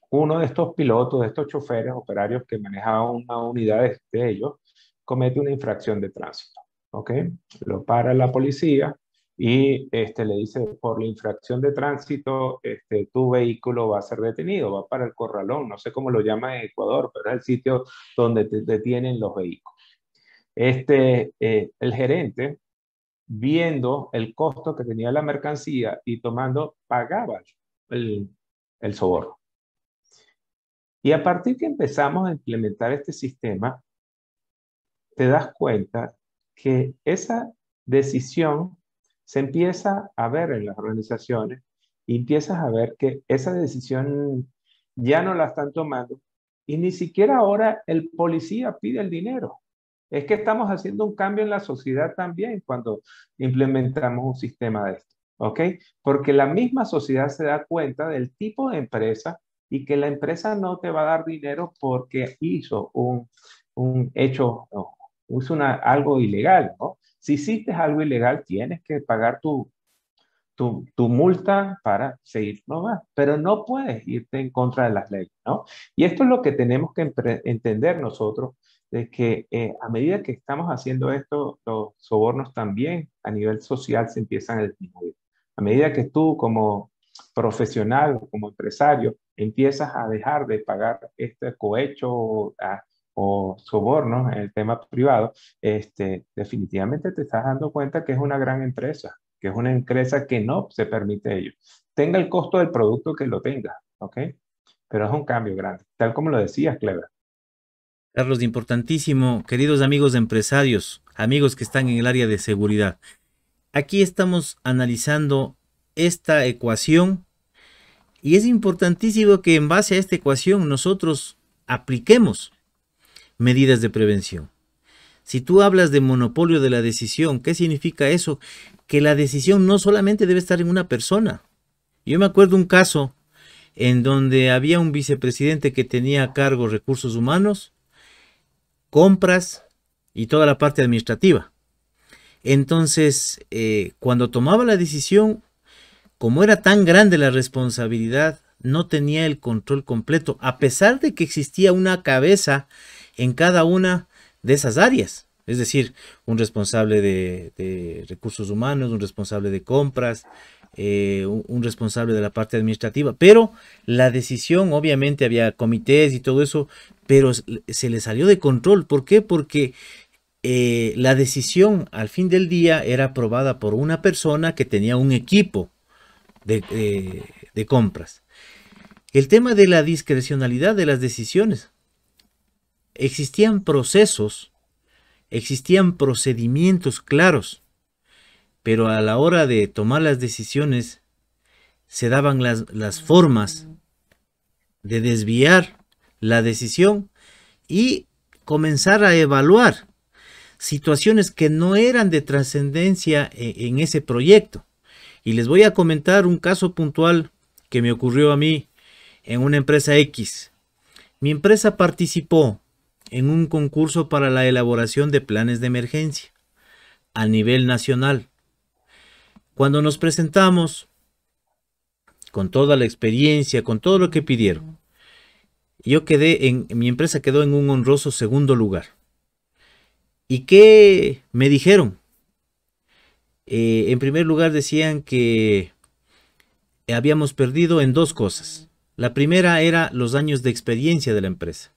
uno de estos pilotos, de estos choferes operarios que manejaban una unidad de ellos, comete una infracción de tránsito, ¿ok? Lo para la policía y le dice, por la infracción de tránsito, tu vehículo va a ser detenido, va para el corralón, no sé cómo lo llama en Ecuador, pero es el sitio donde te detienen los vehículos. El gerente, viendo el costo que tenía la mercancía y pagaba el, el soborno. Y a partir que empezamos a implementar este sistema, te das cuenta que esa decisión se empieza a ver en las organizaciones y empiezas a ver que esa decisión ya no la están tomando y ni siquiera ahora el policía pide el dinero. Es que estamos haciendo un cambio en la sociedad también cuando implementamos un sistema de esto, ¿ok? Porque la misma sociedad se da cuenta del tipo de empresa y que la empresa no te va a dar dinero porque hizo un hecho, no, hizo algo ilegal, ¿no? Si hiciste algo ilegal, tienes que pagar tu multa para seguir nomás, pero no puedes irte en contra de las leyes, ¿no? Y esto es lo que tenemos que entender nosotros, de que a medida que estamos haciendo esto, los sobornos también a nivel social se empiezan a disminuir. A medida que tú como profesional, como empresario, empiezas a dejar de pagar este cohecho o sobornos en el tema privado, definitivamente te estás dando cuenta que es una gran empresa, que es una empresa que no se permite ello. Tenga el costo del producto que lo tenga, ¿ok? Pero es un cambio grande, tal como lo decías, Clever. Carlos, importantísimo, queridos amigos empresarios, amigos que están en el área de seguridad. Aquí estamos analizando esta ecuación y es importantísimo que en base a esta ecuación nosotros apliquemos medidas de prevención. Si tú hablas de monopolio de la decisión, ¿qué significa eso? Que la decisión no solamente debe estar en una persona. Yo me acuerdo un caso en donde había un vicepresidente que tenía a cargo recursos humanos, compras y toda la parte administrativa. Entonces, cuando tomaba la decisión, como era tan grande la responsabilidad, no tenía el control completo, a pesar de que existía una cabeza en cada una de esas áreas. Es decir, un responsable de recursos humanos, un responsable de compras, un responsable de la parte administrativa. Pero la decisión, obviamente había comités y todo eso, pero se le salió de control. ¿Por qué? Porque la decisión al fin del día era aprobada por una persona que tenía un equipo de compras. El tema de la discrecionalidad de las decisiones. Existían procesos, existían procedimientos claros, pero a la hora de tomar las decisiones se daban las formas de desviar la decisión y comenzar a evaluar situaciones que no eran de trascendencia en ese proyecto. Y les voy a comentar un caso puntual que me ocurrió a mí en una empresa X. Mi empresa participó en un concurso para la elaboración de planes de emergencia a nivel nacional. Cuando nos presentamos con toda la experiencia, con todo lo que pidieron, mi empresa quedó en un honroso segundo lugar. ¿Y qué me dijeron? En primer lugar decían que habíamos perdido en dos cosas. La primera era los años de experiencia de la empresa.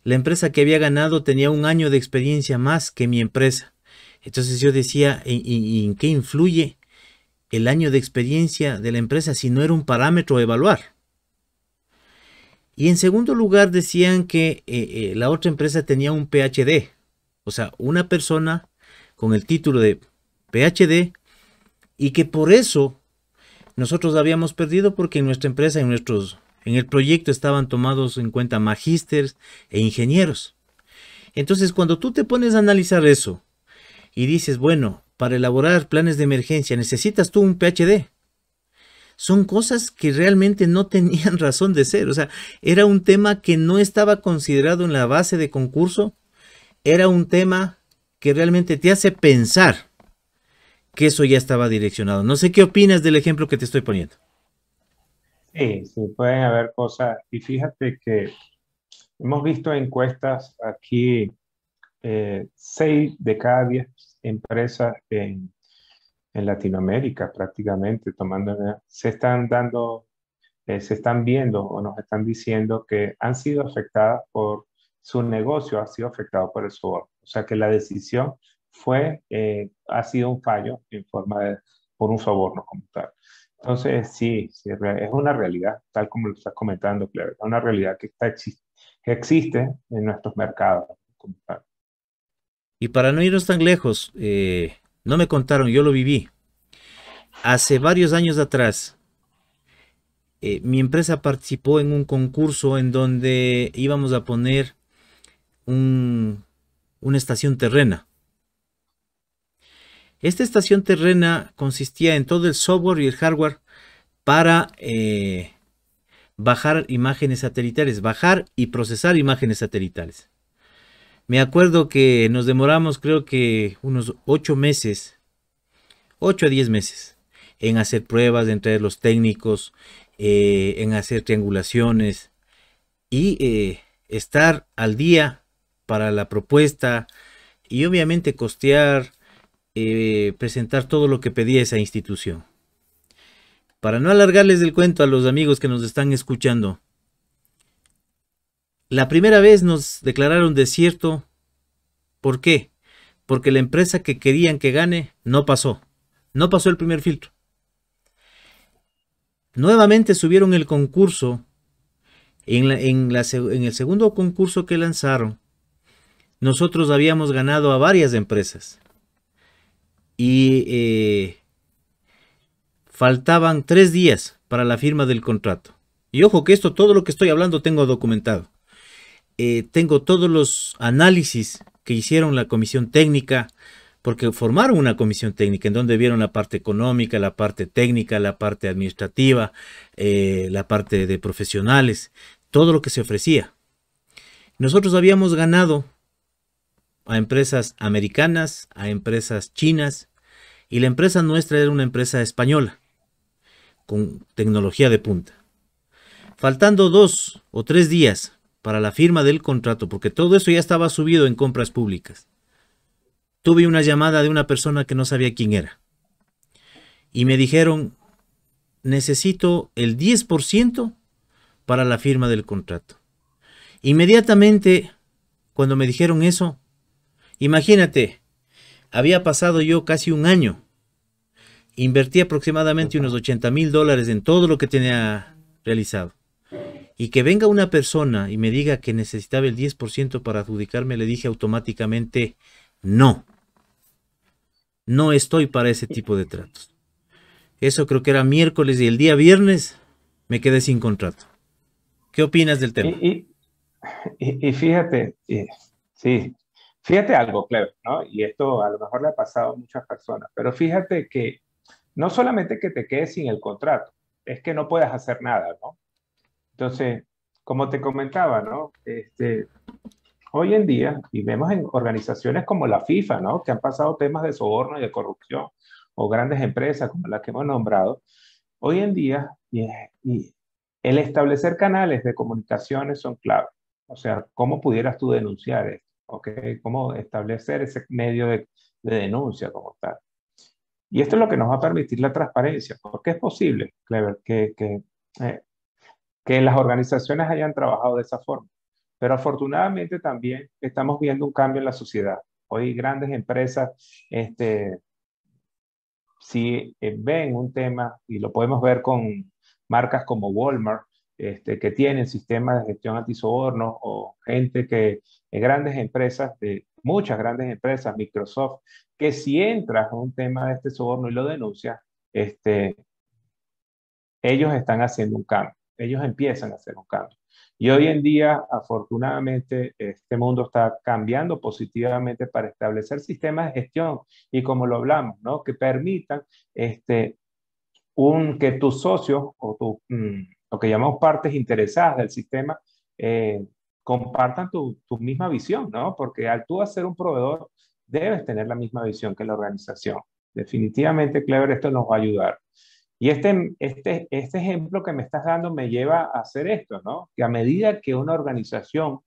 La empresa que había ganado tenía un año de experiencia más que mi empresa. Entonces yo decía, ¿en qué influye el año de experiencia de la empresa si no era un parámetro a evaluar? Y en segundo lugar decían que la otra empresa tenía un PhD, o sea, una persona con el título de PhD, y que por eso nosotros habíamos perdido, porque en nuestra empresa, en el proyecto estaban tomados en cuenta magísteres e ingenieros. Entonces, cuando tú te pones a analizar eso y dices, bueno, para elaborar planes de emergencia necesitas tú un PhD, son cosas que realmente no tenían razón de ser. O sea, era un tema que no estaba considerado en la base de concurso, era un tema que realmente te hace pensar que eso ya estaba direccionado. No sé qué opinas del ejemplo que te estoy poniendo. Sí, sí, pueden haber cosas. Y fíjate que hemos visto encuestas aquí, 6 de cada 10 empresas en Latinoamérica prácticamente se están viendo o nos están diciendo que han sido afectadas por su negocio, ha sido afectado por el soborno. O sea que la decisión ha sido un fallo por un soborno como tal. Entonces, sí, sí, es una realidad, tal como lo estás comentando, Claire, es una realidad que existe en nuestros mercados como tal. Y para no irnos tan lejos, no me contaron, yo lo viví. Hace varios años atrás, mi empresa participó en un concurso en donde íbamos a poner un- una estación terrena. Esta estación terrena consistía en todo el software y el hardware para bajar imágenes satelitales, bajar y procesar imágenes satelitales. Me acuerdo que nos demoramos, creo que unos 8 meses, 8 a 10 meses, en hacer pruebas, en traer los técnicos, en hacer triangulaciones y estar al día para la propuesta y obviamente costear, presentar todo lo que pedía esa institución. Para no alargarles el cuento a los amigos que nos están escuchando, la primera vez nos declararon desierto. ¿Por qué? Porque la empresa que querían que gane no pasó. No pasó el primer filtro. Nuevamente subieron el concurso. En el segundo concurso que lanzaron, nosotros habíamos ganado a varias empresas. Y faltaban 3 días para la firma del contrato. Y ojo que esto, todo lo que estoy hablando, tengo documentado. Tengo todos los análisis que hicieron la comisión técnica, porque formaron una comisión técnica en donde vieron la parte económica, la parte técnica, la parte administrativa, la parte de profesionales, todo lo que se ofrecía. Nosotros habíamos ganado a empresas americanas, a empresas chinas, y la empresa nuestra era una empresa española, con tecnología de punta. Faltando 2 o 3 días para la firma del contrato, porque todo eso ya estaba subido en compras públicas, tuve una llamada de una persona que no sabía quién era. Y me dijeron, necesito el 10% para la firma del contrato. Inmediatamente, cuando me dijeron eso, imagínate, había pasado yo casi un año. Invertí aproximadamente unos $80,000 en todo lo que tenía realizado. Y que venga una persona y me diga que necesitaba el 10% para adjudicarme, le dije automáticamente, no. No estoy para ese tipo de tratos. Eso creo que era miércoles y el día viernes me quedé sin contrato. ¿Qué opinas del tema? Y fíjate, sí, fíjate algo, Cleber, ¿no? Y esto a lo mejor le ha pasado a muchas personas, pero fíjate que no solamente que te quedes sin el contrato, es que no puedas hacer nada, ¿no? Entonces, como te comentaba, ¿no? Hoy en día, y vemos en organizaciones como la FIFA, ¿no? Que han pasado temas de soborno y de corrupción, o grandes empresas como las que hemos nombrado, hoy en día, y el establecer canales de comunicaciones son clave. O sea, ¿cómo pudieras tú denunciar esto? ¿Ok? ¿Cómo establecer ese medio de denuncia como tal? Y esto es lo que nos va a permitir la transparencia, porque es posible, Clever, eh, que las organizaciones hayan trabajado de esa forma. Pero afortunadamente también estamos viendo un cambio en la sociedad. Hoy grandes empresas, si ven un tema, y lo podemos ver con marcas como Walmart, que tienen sistemas de gestión antisoborno, o gente que, grandes empresas, de muchas grandes empresas, Microsoft, que si entras a un tema de este soborno y lo denuncias, este, ellos están haciendo un cambio, ellos empiezan a hacer un cambio. Y hoy en día, afortunadamente, este mundo está cambiando positivamente para establecer sistemas de gestión y como lo hablamos, ¿no? Que permitan este, que tus socios o lo que llamamos partes interesadas del sistema eh, compartan tu misma visión, ¿no? Porque al tú ser un proveedor, debes tener la misma visión que la organización. Definitivamente, Clever, esto nos va a ayudar. Y este ejemplo que me estás dando me lleva a hacer esto, ¿no? Que a medida que una organización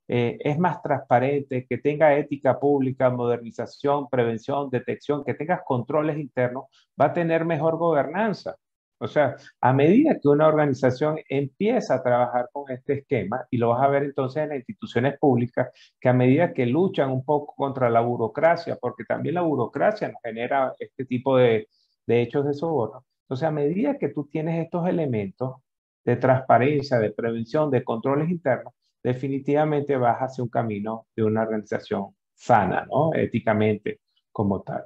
es más transparente, que tenga ética pública, modernización, prevención, detección, que tengas controles internos, va a tener mejor gobernanza. O sea, a medida que una organización empieza a trabajar con este esquema, y lo vas a ver entonces en las instituciones públicas, que a medida que luchan un poco contra la burocracia, porque también la burocracia nos genera este tipo de hechos de soborno. Entonces, a medida que tú tienes estos elementos de transparencia, de prevención, de controles internos, definitivamente vas hacia un camino de una organización sana, ¿no? Éticamente como tal.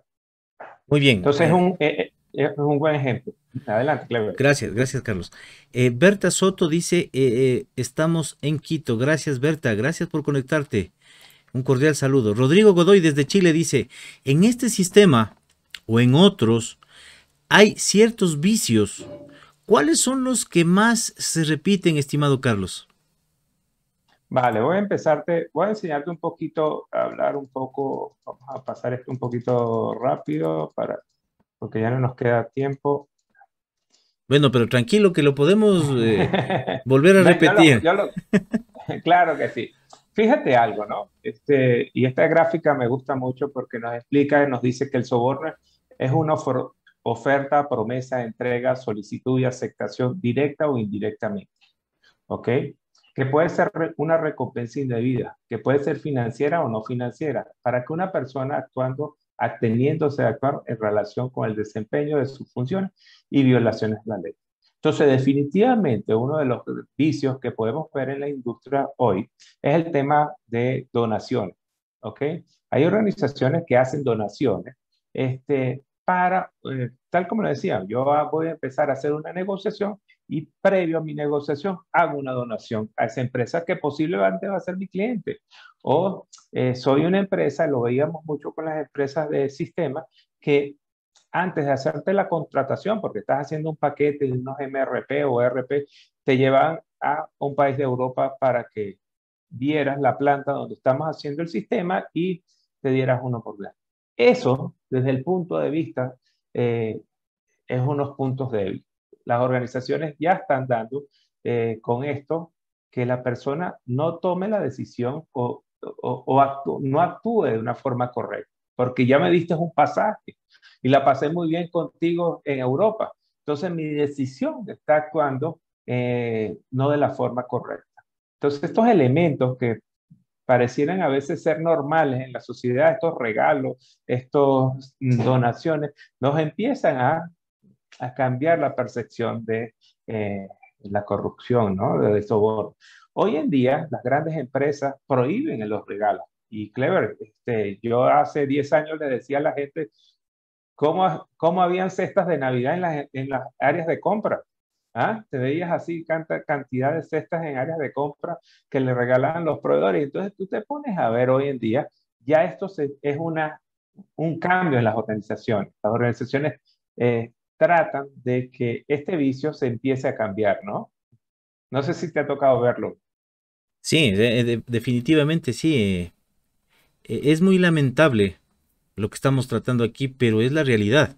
Muy bien. Entonces es un buen ejemplo. Adelante, Cleber. Gracias, gracias Carlos. Berta Soto dice, estamos en Quito. Gracias Berta, gracias por conectarte. Un cordial saludo. Rodrigo Godoy desde Chile dice, en este sistema o en otros hay ciertos vicios. ¿Cuáles son los que más se repiten, estimado Carlos? Vale, voy a enseñarte un poquito, a hablar un poco, vamos a pasar esto un poquito rápido porque ya no nos queda tiempo. Bueno, pero tranquilo que lo podemos volver a No, repetir. claro que sí. Fíjate algo, ¿no? Y esta gráfica me gusta mucho porque nos explica, nos dice que el soborno es una oferta, promesa, entrega, solicitud y aceptación directa o indirectamente, ¿ok? Que puede ser una recompensa indebida, que puede ser financiera o no financiera, para que una persona ateniéndose a actuar en relación con el desempeño de sus funciones y violaciones de la ley. Entonces, definitivamente uno de los vicios que podemos ver en la industria hoy es el tema de donaciones, ¿ok? Hay organizaciones que hacen donaciones tal como lo decía, yo voy a empezar a hacer una negociación y previo a mi negociación hago una donación a esa empresa que posiblemente va a ser mi cliente. O soy una empresa, lo veíamos mucho con las empresas de sistemas, que antes de hacerte la contratación, porque estás haciendo un paquete de unos MRP o ERP, te llevan a un país de Europa para que vieras la planta donde estamos haciendo el sistema y te dieras una oportunidad. Eso, desde el punto de vista, eh, es unos puntos débiles. Las organizaciones ya están dando con esto que la persona no tome la decisión no actúe de una forma correcta, porque ya me diste un pasaje y la pasé muy bien contigo en Europa. Entonces mi decisión está actuando no de la forma correcta. Entonces estos elementos que parecieran a veces ser normales en la sociedad, estos regalos, estas donaciones, nos empiezan a cambiar la percepción de la corrupción, ¿no? De soborno. Hoy en día, las grandes empresas prohíben los regalos. Y Clever, yo hace 10 años le decía a la gente cómo habían cestas de Navidad en las áreas de compra. ¿Ah? Te veías así, cantidad de cestas en áreas de compra que le regalaban los proveedores. Entonces tú te pones a ver hoy en día, ya es un cambio en las organizaciones. Las organizaciones tratan de que este vicio se empiece a cambiar, ¿no? No sé si te ha tocado verlo. Sí, definitivamente sí. Es muy lamentable lo que estamos tratando aquí, pero es la realidad.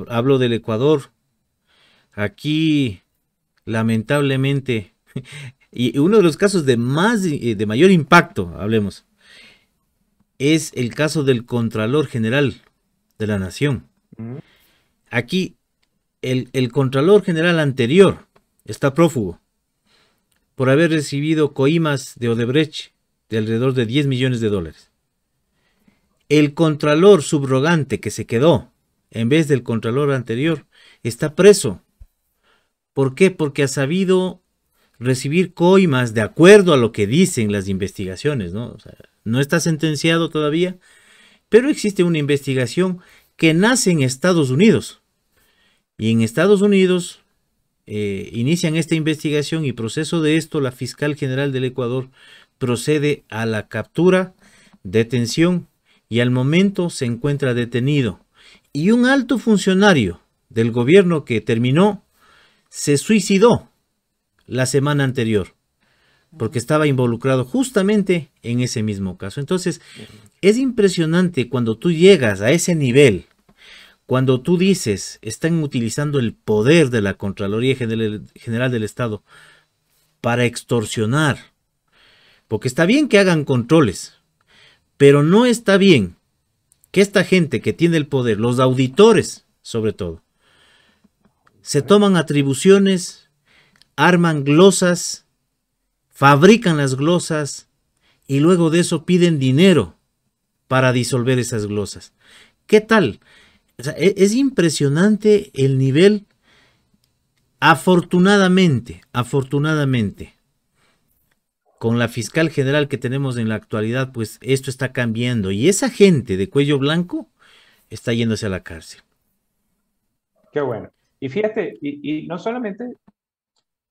Hablo del Ecuador. Aquí, lamentablemente, y uno de los casos de mayor impacto, hablemos, es el caso del Contralor General de la Nación. Mm, Aquí, el Contralor General anterior está prófugo por haber recibido coimas de Odebrecht de alrededor de 10 millones de dólares. El Contralor subrogante que se quedó en vez del Contralor anterior está preso. ¿Por qué? Porque ha sabido recibir coimas de acuerdo a lo que dicen las investigaciones, ¿no? O sea, no está sentenciado todavía, pero existe una investigación que nace en Estados Unidos. Y en Estados Unidos inician esta investigación y proceso de esto, la fiscal general del Ecuador procede a la captura, detención y al momento se encuentra detenido. Y un alto funcionario del gobierno que terminó se suicidó la semana anterior porque estaba involucrado justamente en ese mismo caso. Entonces, es impresionante cuando tú llegas a ese nivel, cuando tú dices, están utilizando el poder de la Contraloría General del Estado para extorsionar, porque está bien que hagan controles, pero no está bien que esta gente que tiene el poder, los auditores sobre todo, se toman atribuciones, arman glosas, fabrican las glosas y luego de eso piden dinero para disolver esas glosas. ¿Qué tal? O sea, es impresionante el nivel. Afortunadamente, con la fiscal general que tenemos en la actualidad, pues esto está cambiando y esa gente de cuello blanco está yéndose a la cárcel. qué bueno. Y fíjate, y no solamente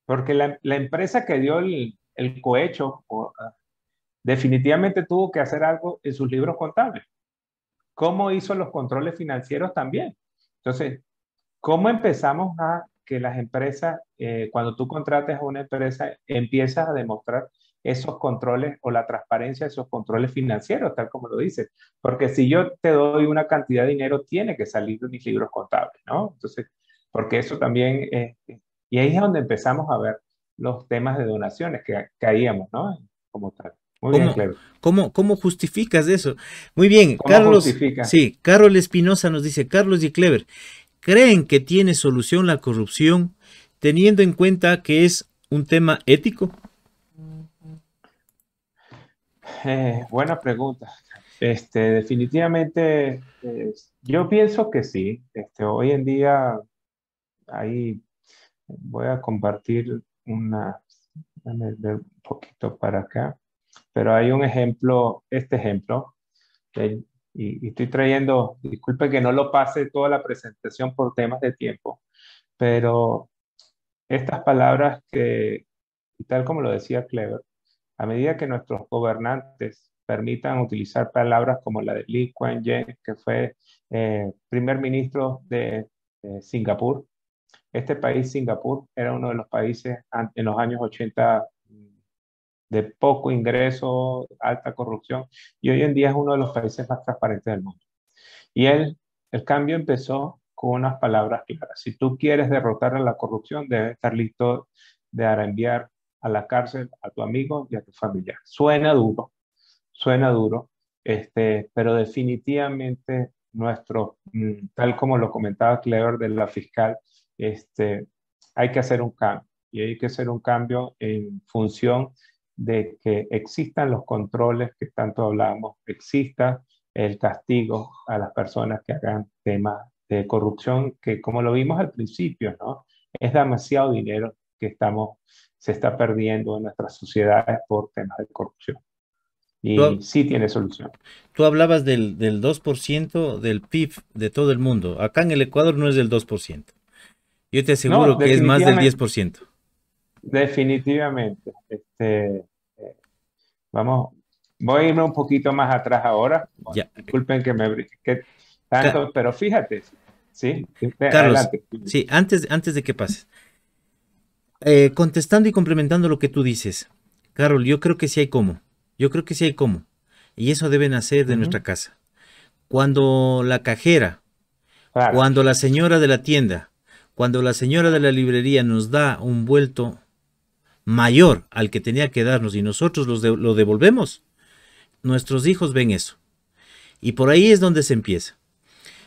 porque la empresa que dio el cohecho definitivamente tuvo que hacer algo en sus libros contables. ¿Cómo hizo los controles financieros también? Entonces, ¿cómo empezamos a que las empresas, cuando tú contrates a una empresa, empiezas a demostrar esos controles o la transparencia de esos controles financieros, tal como lo dices? Porque si yo te doy una cantidad de dinero, tiene que salir de mis libros contables, ¿no? Entonces, porque eso también, y ahí es donde empezamos a ver los temas de donaciones que caíamos, ¿no? Como tal. Muy bien, ¿Cómo, Cleber. cómo justificas eso? Muy bien, ¿Cómo Carlos, justifica? sí, Carol Espinosa nos dice, Carlos y Clever, ¿creen que tiene solución la corrupción teniendo en cuenta que es un tema ético? Buena pregunta. Definitivamente, yo pienso que sí. Hoy en día, ahí voy a compartir déjame ver un poquito para acá, pero hay un ejemplo, este ejemplo, que- y estoy trayendo, disculpe que no lo pase toda la presentación por temas de tiempo, pero estas palabras que, y tal como lo decía Clever, a medida que nuestros gobernantes permitan utilizar palabras como la de Lee Kuan Yew, que fue primer ministro de Singapur, este país, Singapur, era uno de los países en los años 80 de poco ingreso, alta corrupción, y hoy en día es uno de los países más transparentes del mundo. Y el cambio empezó con unas palabras claras. Si tú quieres derrotar a la corrupción, debes estar listo de enviar a la cárcel a tu amigo y a tu familia. Suena duro, pero definitivamente nuestro, tal como lo comentaba Clever de la fiscal, hay que hacer un cambio. Y hay que hacer un cambio en función de que existan los controles que tanto hablamos, exista el castigo a las personas que hagan temas de corrupción, que como lo vimos al principio, ¿no? Es demasiado dinero que se está perdiendo en nuestras sociedades por temas de corrupción. Y Tú, sí tiene solución. tú hablabas del 2% del PIB de todo el mundo. Acá en el Ecuador no es del 2%. Yo te No, aseguro que es más del definitivamente, 10%. definitivamente. Vamos, voy a irme un poquito más atrás ahora. Ya. Disculpen que me brinque Ca- tanto, pero fíjate, sí, Carlos, adelante. sí, antes de que pases. Contestando y complementando lo que tú dices, Carol, yo creo que sí hay cómo. Yo creo que sí hay cómo. Y eso debe nacer de Ujú, nuestra casa. Cuando la cajera, claro, cuando la señora de la tienda, cuando la señora de la librería nos da un vuelto mayor al que tenía que darnos y nosotros lo devolvemos, nuestros hijos ven eso. Y por ahí es donde se empieza.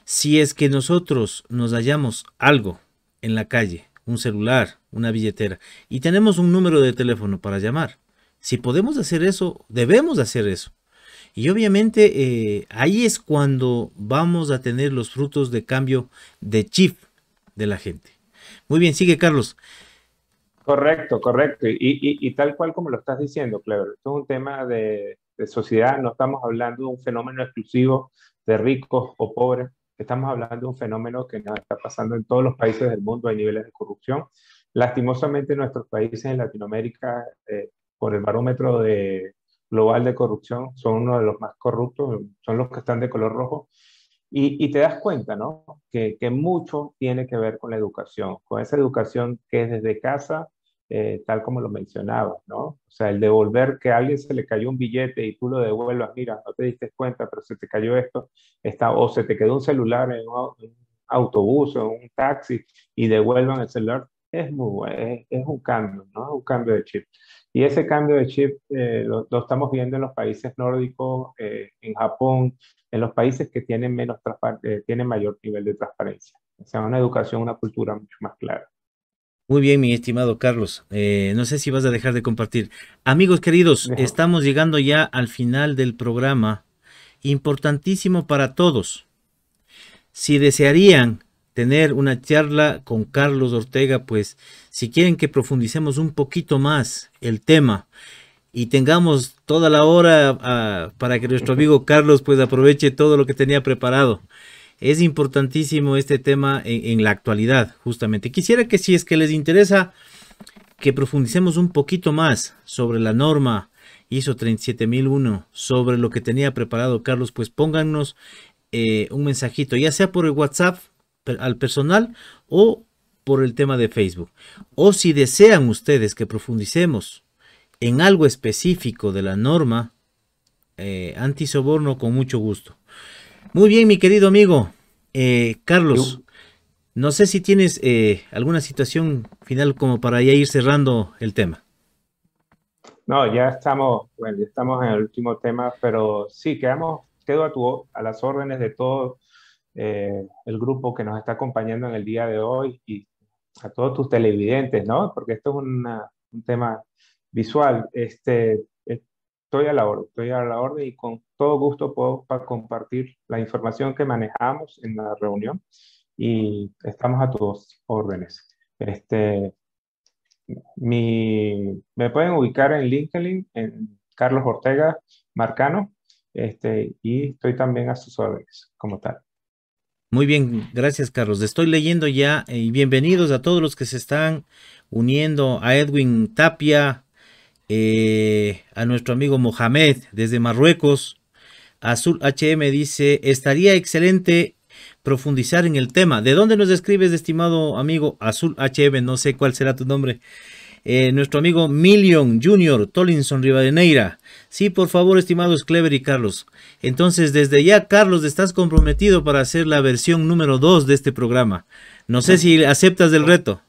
Si es que nosotros nos hallamos algo en la calle, un celular, una billetera, y tenemos un número de teléfono para llamar, si podemos hacer eso, debemos hacer eso. Y obviamente ahí es cuando vamos a tener los frutos de cambio de chip de la gente. Muy bien, sigue Carlos. correcto, correcto. Y tal cual como lo estás diciendo, Clever, esto es un tema de sociedad, no estamos hablando de un fenómeno exclusivo de ricos o pobres, estamos hablando de un fenómeno que nos está pasando en todos los países del mundo, hay niveles de corrupción. Lastimosamente, nuestros países en Latinoamérica, por el barómetro global de corrupción, son uno de los más corruptos, son los que están de color rojo. Y te das cuenta, ¿no? Que mucho tiene que ver con la educación, con esa educación que es desde casa, tal como lo mencionabas, ¿no? O sea, el devolver que a alguien se le cayó un billete y tú lo devuelvas, mira, no te diste cuenta, pero se te cayó esto, o se te quedó un celular en un autobús o en un taxi y devuelvan el celular, es muy bueno, es un cambio, ¿no? Es un cambio de chip. Y ese cambio de chip lo estamos viendo en los países nórdicos, en Japón, en los países que tienen tienen mayor nivel de transparencia. O sea, una educación, una cultura mucho más clara. Muy bien, mi estimado Carlos. No sé si vas a dejar de compartir. Amigos queridos, Dejo. estamos llegando ya al final del programa. Importantísimo para todos. Si desearían tener una charla con Carlos Ortega, pues si quieren que profundicemos un poquito más el tema y tengamos toda la hora para que nuestro amigo Carlos pues aproveche todo lo que tenía preparado. Es importantísimo este tema en la actualidad, justamente. Quisiera que si es que les interesa que profundicemos un poquito más sobre la norma ISO 37001, sobre lo que tenía preparado Carlos, pues pónganos un mensajito, ya sea por el WhatsApp al personal o por el tema de Facebook. O si desean ustedes que profundicemos en algo específico de la norma antisoborno, con mucho gusto. Muy bien, mi querido amigo Carlos, no sé si tienes alguna situación final como para ya ir cerrando el tema. No, ya estamos, bueno, ya estamos en el último tema, pero sí, quedo a las órdenes de todo el grupo que nos está acompañando en el día de hoy y a todos tus televidentes, ¿no? Porque esto es un tema visual. Estoy a la orden y con todo gusto puedo compartir la información que manejamos en la reunión y estamos a tus órdenes. Me pueden ubicar en LinkedIn, en Carlos Ortega Marcano, y estoy también a sus órdenes como tal. Muy bien, gracias Carlos. Estoy leyendo ya y bienvenidos a todos los que se están uniendo, a Edwin Tapia, a nuestro amigo Mohamed desde Marruecos. Azul HM dice, estaría excelente profundizar en el tema. ¿De dónde nos escribes, estimado amigo Azul HM? No sé cuál será tu nombre. Nuestro amigo Million Junior Tollinson Rivadeneira. Sí, por favor, estimados Clever y Carlos. Entonces, desde ya, Carlos, estás comprometido para hacer la versión número 2 de este programa. No sé si aceptas el reto.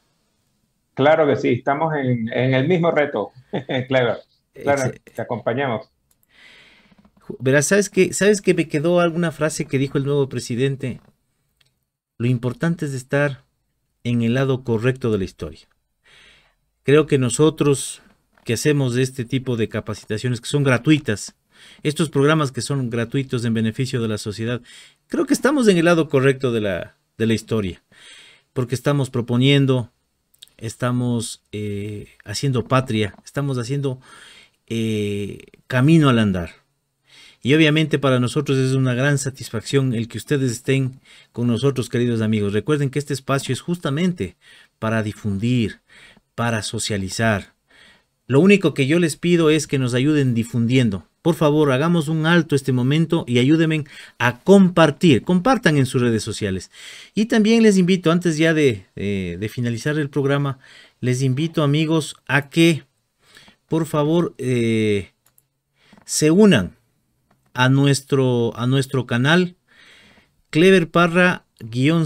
Claro que sí, estamos en el mismo reto, Clever. Claro, Ex- te acompañamos. Verás, ¿sabes que me quedó alguna frase que dijo el nuevo presidente? Lo importante es estar en el lado correcto de la historia. Creo que nosotros que hacemos este tipo de capacitaciones que son gratuitas, estos programas que son gratuitos en beneficio de la sociedad, creo que estamos en el lado correcto de la historia, porque estamos proponiendo, estamos haciendo patria, estamos haciendo camino al andar. Y obviamente para nosotros es una gran satisfacción el que ustedes estén con nosotros, queridos amigos. Recuerden que este espacio es justamente para difundir, para socializar. Lo único que yo les pido es que nos ayuden difundiendo. Por favor, hagamos un alto este momento y ayúdenme a compartir. Compartan en sus redes sociales. Y también les invito, antes ya de finalizar el programa, les invito, amigos, a que, por favor, se unan a nuestro canal Clever Parra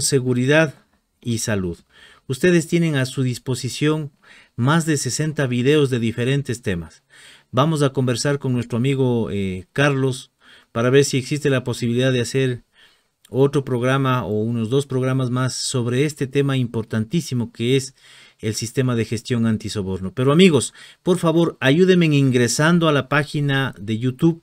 Seguridad y Salud. Ustedes tienen a su disposición más de 60 videos de diferentes temas. Vamos a conversar con nuestro amigo Carlos para ver si existe la posibilidad de hacer otro programa o unos 2 programas más sobre este tema importantísimo que es el sistema de gestión antisoborno. Pero amigos, por favor, ayúdenme ingresando a la página de YouTube.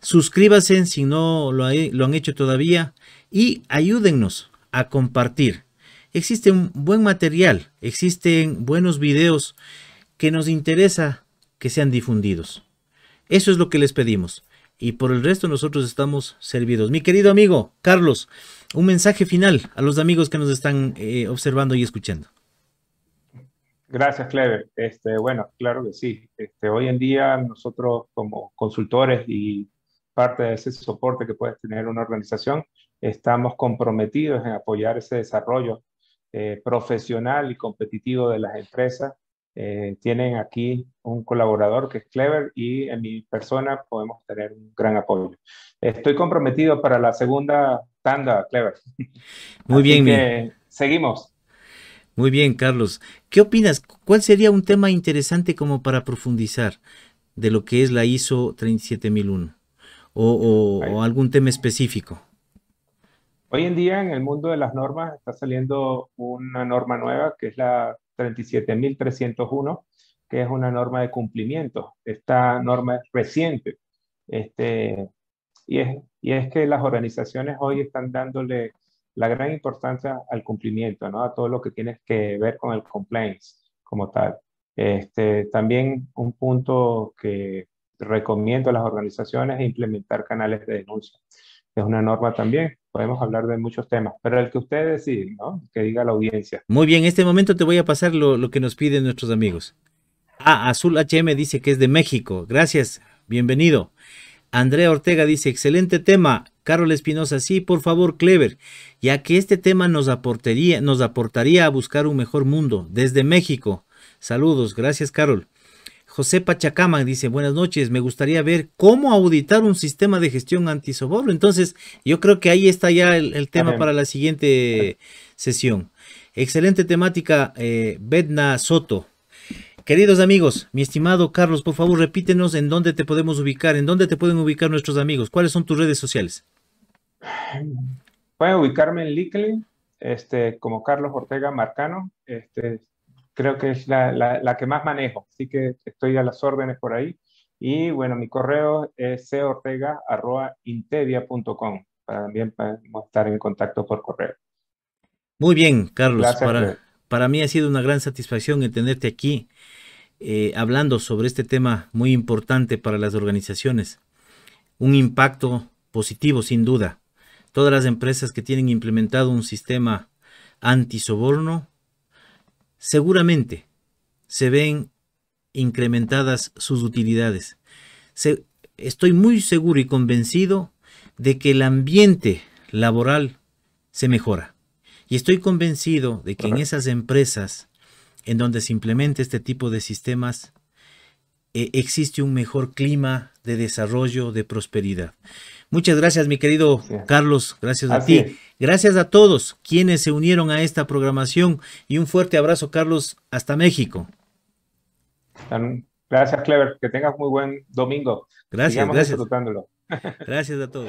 Suscríbanse si no lo han hecho todavía y ayúdennos a compartir. Existe un buen material, existen buenos videos que nos interesa que sean difundidos. Eso es lo que les pedimos. Y por el resto nosotros estamos servidos. Mi querido amigo Carlos, un mensaje final a los amigos que nos están observando y escuchando. Gracias, Clever. Bueno, claro que sí. Hoy en día nosotros como consultores y parte de ese soporte que puede tener una organización, estamos comprometidos en apoyar ese desarrollo profesional y competitivo de las empresas. Tienen aquí un colaborador que es Clever y en mi persona podemos tener un gran apoyo. Estoy comprometido para la segunda tanda, Clever. Muy bien, así que seguimos. Muy bien, Carlos. ¿Qué opinas? ¿Cuál sería un tema interesante como para profundizar de lo que es la ISO 37001? ¿O algún tema específico? Hoy en día en el mundo de las normas está saliendo una norma nueva que es la 37301, que es una norma de cumplimiento. Esta norma es reciente. Este, y es que las organizaciones hoy están dándole la gran importancia al cumplimiento, ¿no? A todo lo que tiene que ver con el compliance como tal. También un punto que recomiendo a las organizaciones es implementar canales de denuncia. Es una norma también, podemos hablar de muchos temas, pero el que ustedes deciden, ¿no? Que diga la audiencia. Muy bien, en este momento te voy a pasar lo que nos piden nuestros amigos. Azul HM dice que es de México. Gracias, bienvenido. Andrea Ortega dice, excelente tema. Carol Espinosa, sí, por favor, Clever, ya que este tema nos aportaría a buscar un mejor mundo. Desde México. Saludos, gracias, Carol. José Pachacama dice, buenas noches, me gustaría ver cómo auditar un sistema de gestión antisoborno. Entonces, yo creo que ahí está ya el tema para la siguiente sesión. Excelente temática, Bedna Soto. Queridos amigos, mi estimado Carlos, por favor repítenos en dónde te podemos ubicar, en dónde te pueden ubicar nuestros amigos, cuáles son tus redes sociales. Pueden ubicarme en LinkedIn, como Carlos Ortega Marcano, creo que es la que más manejo, así que estoy a las órdenes por ahí. Y bueno, mi correo es cortega@intedia.com, también podemos estar en contacto por correo. Muy bien, Carlos, Gracias, para mí ha sido una gran satisfacción el tenerte aquí hablando sobre este tema muy importante para las organizaciones. Un impacto positivo, sin duda. Todas las empresas que tienen implementado un sistema antisoborno seguramente se ven incrementadas sus utilidades. Estoy muy seguro y convencido de que el ambiente laboral se mejora. Y estoy convencido de que en esas empresas en donde se implementa este tipo de sistemas existe un mejor clima de desarrollo, de prosperidad. Muchas gracias, mi querido Carlos, gracias a ti. Gracias a todos quienes se unieron a esta programación y un fuerte abrazo, Carlos, hasta México. Gracias, Clever, que tengas muy buen domingo. Gracias, sigamos gracias. disfrutándolo. Gracias a todos.